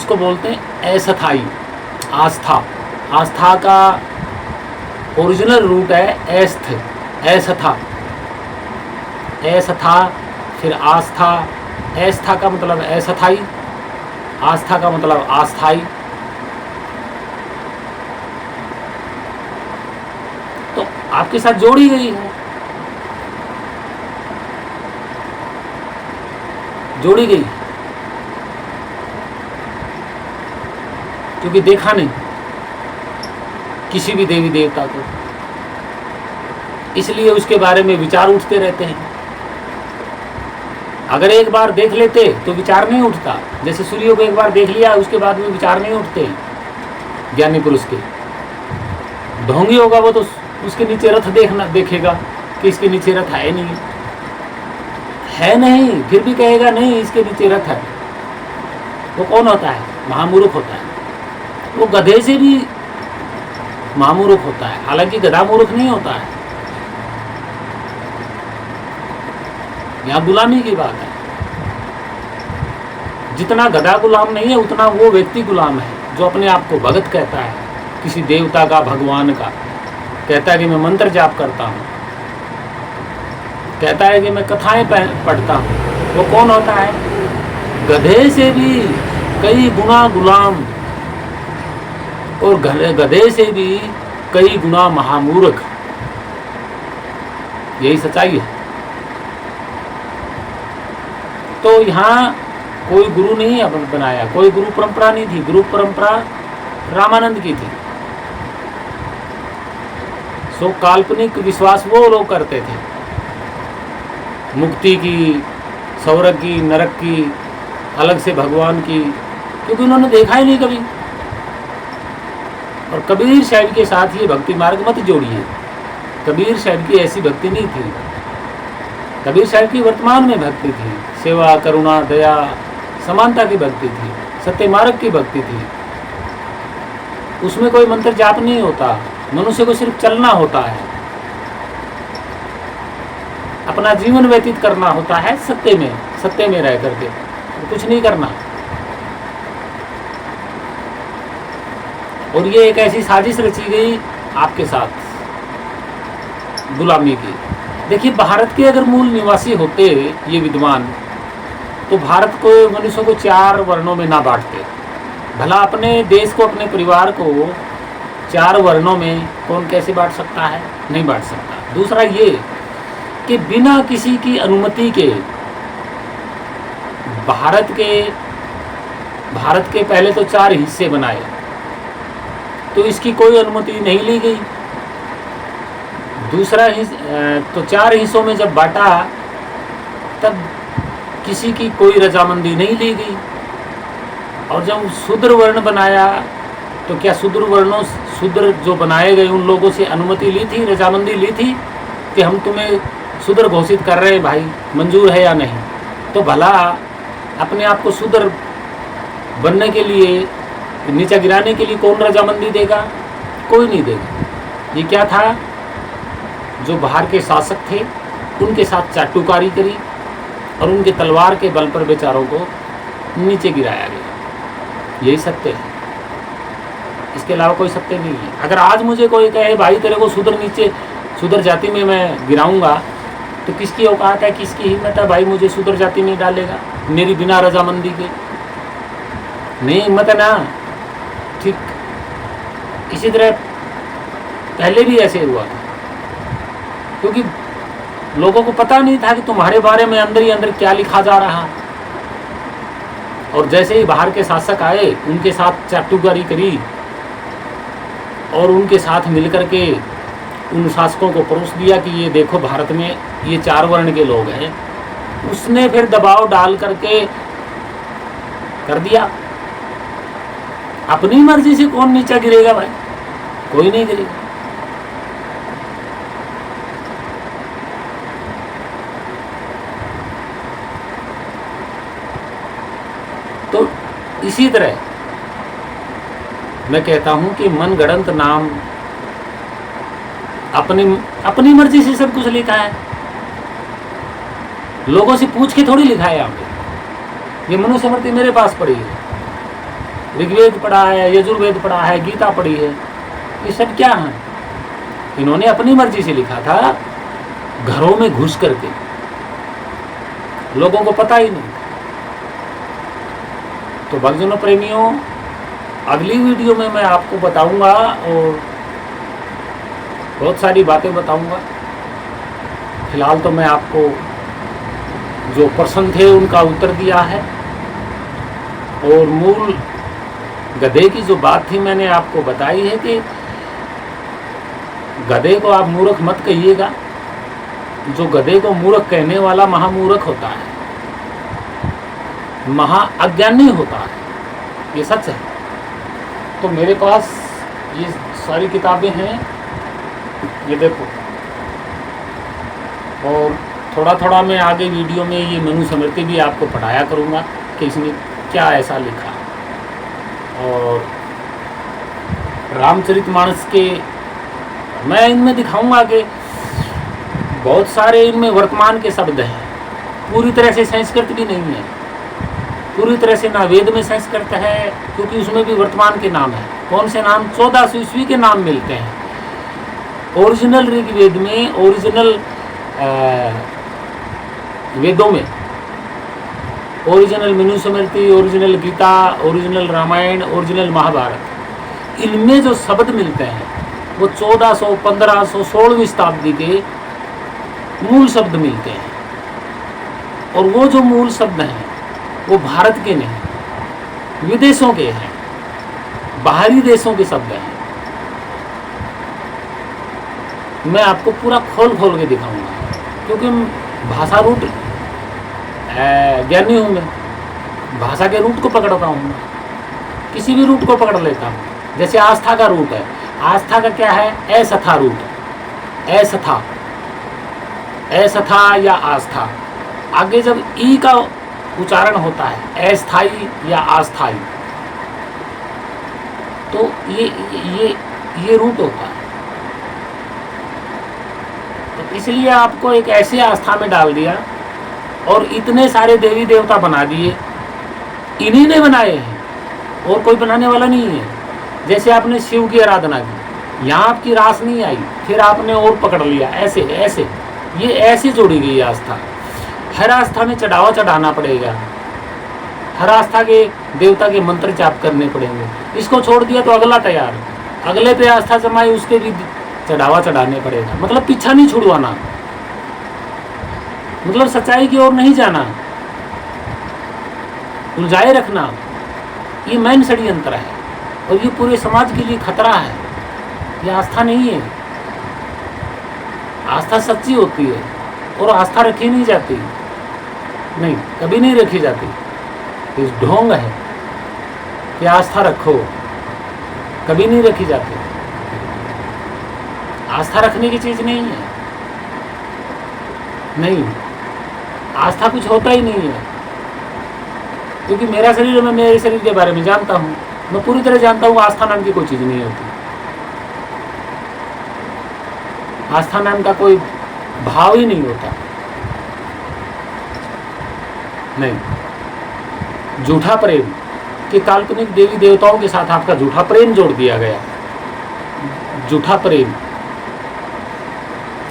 उसको बोलते हैं अस्थाई, आस्था। आस्था का ओरिजिनल रूट है एस्थ, एस्था, एस्था, फिर आस्था। एस्था का मतलब अस्थाई, आस्था का मतलब अस्थाई। तो आपके साथ जोड़ी गई है, जोड़ी गई, क्योंकि देखा नहीं किसी भी देवी देवता को, इसलिए उसके बारे में विचार उठते रहते हैं। अगर एक बार देख लेते तो विचार नहीं उठता। जैसे सूर्य को एक बार देख लिया उसके बाद में विचार नहीं उठते ज्ञानी पुरुष के। ढोंगी होगा वो तो उसके नीचे रथ देखेगा कि इसके नीचे रथ है नहीं, है नहीं, फिर भी कहेगा नहीं इसके नीचे रथ है। वो कौन होता है? महामूर्ख होता है। वो गधे से भी महामूर्ख होता है, हालांकि गधा मूर्ख नहीं होता है। यहाँ गुलामी की बात है। जितना गधा गुलाम नहीं है उतना वो व्यक्ति गुलाम है जो अपने आप को भगत कहता है, किसी देवता का, भगवान का। कहता है कि मैं मंत्र जाप करता हूँ, कहता है कि मैं कथाएं पढ़ता हूँ। वो कौन होता है? गधे से भी कई गुना गुलाम और गधे से भी कई गुना महामूर्ख। यही सच्चाई है। तो यहाँ कोई गुरु नहीं बनाया, कोई गुरु परंपरा नहीं थी। गुरु परंपरा रामानंद की थी। सो काल्पनिक विश्वास वो लोग करते थे, मुक्ति की, स्वर्ग की, नरक की, अलग से भगवान की, क्योंकि उन्होंने देखा ही नहीं कभी। और कबीर साहब के साथ ये भक्ति मार्ग मत जोड़िए। कबीर साहब की ऐसी भक्ति नहीं थी। कबीर साहब की वर्तमान में भक्ति थी, सेवा, करुणा, दया, समानता की भक्ति थी, सत्य मार्ग की भक्ति थी। उसमें कोई मंत्र जाप नहीं होता, मनुष्य को सिर्फ चलना होता है, अपना जीवन व्यतीत करना होता है सत्य में रह करके, कुछ नहीं करना। और ये एक ऐसी साजिश रची गई आपके साथ गुलामी की। देखिए, भारत के अगर मूल निवासी होते ये विद्वान, तो भारत को, मनुष्यों को 4 वर्णों में ना बांटते। भला अपने देश को, अपने परिवार को 4 वर्णों में कौन कैसे बांट सकता है? नहीं बांट सकता। दूसरा ये कि बिना किसी की अनुमति के भारत के पहले तो 4 हिस्से बनाए, तो इसकी कोई अनुमति नहीं ली गई। दूसरा तो 4 हिस्सों में जब बांटा तब किसी की कोई रजामंदी नहीं ली गई। और जब शूद्र वर्ण बनाया तो क्या शूद्र जो बनाए गए उन लोगों से अनुमति ली थी, रजामंदी ली थी कि हम तुम्हें शूद्र घोषित कर रहे हैं भाई, मंजूर है या नहीं? तो भला अपने आप को शूद्र बनने के लिए, नीचा गिराने के लिए कौन रजामंदी देगा? कोई नहीं देगा। ये क्या था? जो बाहर के शासक थे उनके साथ चाटुकारी करी और उनके तलवार के बल पर बेचारों को नीचे गिराया गया। यही सत्य है, इसके अलावा कोई सत्य नहीं है। अगर आज मुझे कोई कहे भाई तेरे को शूद्र जाति में मैं गिराऊंगा, तो किसकी औकात है, किसकी हिम्मत है भाई मुझे शूद्र जाति में डालेगा मेरी बिना रजामंदी के? नहीं हिम्मत है ना। ठीक इसी तरह पहले भी ऐसे हुआ था, क्योंकि लोगों को पता नहीं था कि तुम्हारे बारे में अंदर ही अंदर क्या लिखा जा रहा। और जैसे ही बाहर के शासक आए, उनके साथ चाटुकारी करी और उनके साथ मिलकर के उन शासकों को परोस दिया कि ये देखो भारत में ये 4 वर्ण के लोग हैं। उसने फिर दबाव डाल करके कर दिया। अपनी मर्जी से कौन नीचा गिरेगा भाई? कोई नहीं गिरेगा। तो इसी तरह मैं कहता हूं कि मनगढ़ंत नाम, अपनी मर्जी से सब कुछ लिखा है, लोगों से पूछ के थोड़ी लिखा है आपने। ये मनुस्मृति मेरे पास पड़ी है, ऋग्वेद पढ़ा है, यजुर्वेद पढ़ा है, गीता पढ़ी है, ये सब क्या है? इन्होंने अपनी मर्जी से लिखा था, घरों में घुस करके, लोगों को पता ही नहीं। तो भक्तजनों प्रेमियों, अगली वीडियो में मैं आपको बताऊंगा और बहुत सारी बातें बताऊंगा। फिलहाल तो मैं आपको जो प्रश्न थे उनका उत्तर दिया है, और मूल गधे की जो बात थी मैंने आपको बताई है कि गधे को आप मूर्ख मत कहिएगा। जो गधे को मूर्ख कहने वाला महामूर्ख होता है, महाअज्ञानी होता है, ये सच है। तो मेरे पास ये सारी किताबें हैं, ये देखो, और थोड़ा थोड़ा मैं आगे वीडियो में ये मनुस्मृति भी आपको पढ़ाया करूँगा कि इसमें क्या ऐसा लिखा। और रामचरितमानस के मैं इनमें दिखाऊंगा कि बहुत सारे इनमें वर्तमान के शब्द हैं, पूरी तरह से संस्कृत भी नहीं है, पूरी तरह से ना वेद में संस्कृत है, क्योंकि उसमें भी वर्तमान के नाम है। कौन से नाम? 1400 ईस्वी के नाम मिलते हैं ओरिजिनल ऋग्वेद में, ओरिजिनल वेदों में, original Manusmriti, original Gita, original Ramayana, original Mahabharata, इनमें जो शब्द मिलते हैं वो 1400, 1500, 16वीं शताब्दी के मूल शब्द मिलते हैं। और वो जो मूल शब्द हैं वो भारत के नहीं, विदेशों के हैं, बाहरी देशों के शब्द हैं। मैं आपको पूरा खोल खोल के दिखाऊंगा, क्योंकि भाषा रूट ज्ञानी हूँ मैं, भाषा के रूट को पकड़ता हूँ, किसी भी रूट को पकड़ लेता हूँ। जैसे आस्था का रूट है, आस्था का क्या है? असथा रूट, असथा, असथा या आस्था। आगे जब ई का उच्चारण होता है, अस्थाई या अस्थाई, तो ये रूट होता है। तो इसलिए आपको एक ऐसी आस्था में डाल दिया और इतने सारे देवी देवता बना दिए, इन्हीं ने बनाए हैं, और कोई बनाने वाला नहीं है। जैसे आपने शिव की आराधना की, यहाँ आपकी रास नहीं आई, फिर आपने और पकड़ लिया, ऐसे ऐसे, ये ऐसे जोड़ी गई आस्था। हर आस्था में चढ़ावा चढ़ाना पड़ेगा, हर आस्था के देवता के मंत्र जाप करने पड़ेंगे। इसको छोड़ दिया तो अगला तैयार, अगले पे आस्था जमाई, उसके भी चढ़ावा चढ़ाने पड़ेगा। मतलब पीछा नहीं छुड़वाना, मतलब सच्चाई की ओर नहीं जाना, उलझाए रखना, ये मेन षड्यंत्र है, और ये पूरे समाज के लिए खतरा है। ये आस्था नहीं है। आस्था सच्ची होती है, और आस्था रखी नहीं जाती, नहीं, कभी नहीं रखी जाती। इस ढोंग है कि आस्था रखो, कभी नहीं रखी जाती। आस्था रखने की चीज नहीं है, नहीं, आस्था कुछ होता ही नहीं है। क्योंकि मेरा शरीर, मैं मेरे शरीर के बारे में जानता हूँ, मैं पूरी तरह जानता हूँ आस्था नाम की कोई चीज नहीं होती। आस्था नाम का कोई भाव ही नहीं होता, नहीं। झूठा प्रेम कि काल्पनिक देवी देवताओं के साथ आपका झूठा प्रेम जोड़ दिया गया, झूठा प्रेम,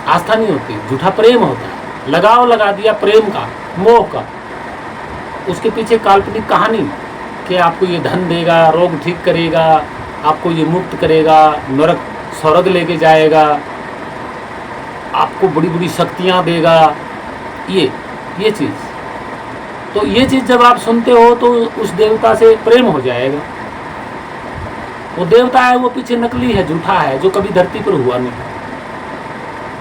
आस्था नहीं होती, झूठा प्रेम होता है। लगाव लगा दिया प्रेम का, मोह का, उसके पीछे काल्पनिक कहानी कि आपको ये धन देगा, रोग ठीक करेगा, आपको ये मुक्त करेगा, नरक स्वर्ग लेके जाएगा, आपको बड़ी बड़ी शक्तियाँ देगा, ये चीज़। तो ये चीज़ जब आप सुनते हो तो उस देवता से प्रेम हो जाएगा। वो देवता है, वो पीछे नकली है, झूठा है, जो कभी धरती पर हुआ नहीं।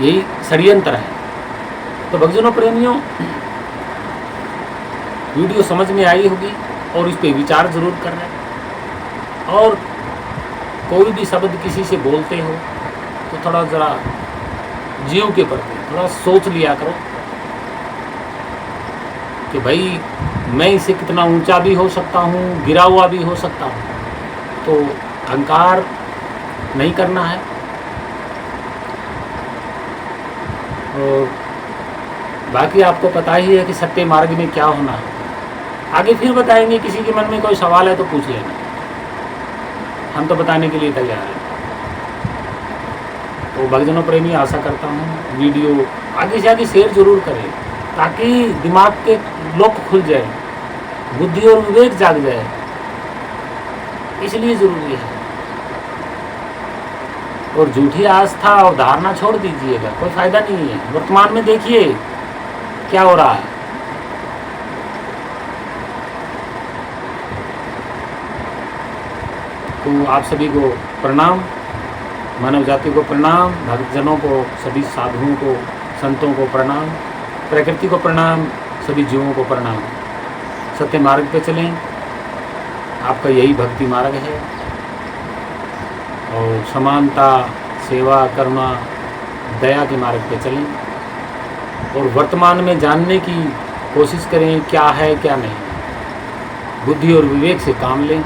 यही षड्यंत्र है। तो भक्तजनों प्रेमियों, वीडियो समझ में आई होगी और इस पे विचार जरूर करना। और कोई भी शब्द किसी से बोलते हो तो थोड़ा ज़रा जीव के प्रति थोड़ा सोच लिया करो कि भाई मैं इससे कितना ऊंचा भी हो सकता हूँ, गिरा हुआ भी हो सकता हूँ। तो अहंकार नहीं करना है। और बाकी आपको पता ही है कि सत्य मार्ग में क्या होना है। आगे फिर बताएंगे, किसी के मन में कोई सवाल है तो पूछ लेना। हम तो बताने के लिए तैयार हैं। तो भक्तजनों प्रेमी आशा करता हूँ वीडियो आगे से आगे शेयर जरूर करें, ताकि दिमाग के लोक खुल जाए, बुद्धि और विवेक जाग जाए, इसलिए ज़रूरी है। और झूठी आस्था और धारणा छोड़ दीजिएगा, कोई फ़ायदा नहीं है। वर्तमान में देखिए क्या हो रहा है। तो आप सभी को प्रणाम, मानव जाति को प्रणाम, भक्तजनों को, सभी साधुओं को, संतों को प्रणाम, प्रकृति को प्रणाम, सभी जीवों को प्रणाम। सत्य मार्ग पे चलें, आपका यही भक्ति मार्ग है। और समानता, सेवा, करुणा, दया के मार्ग पे चलें और वर्तमान में जानने की कोशिश करें क्या है क्या नहीं। बुद्धि और विवेक से काम लें,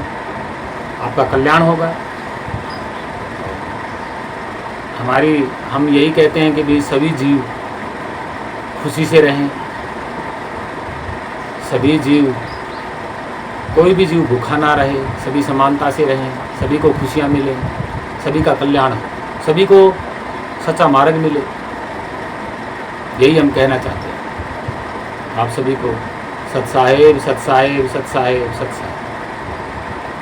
आपका कल्याण होगा। हम यही कहते हैं कि भी सभी जीव खुशी से रहें, सभी जीव, कोई भी जीव भूखा ना रहे, सभी समानता से रहें, सभी को खुशियाँ मिलें, सभी का कल्याण हो, सभी को सच्चा मार्ग मिले, यही हम कहना चाहते हैं। आप सभी को सत साहेब, सत साहेब, सत साहेब, सत साहेब।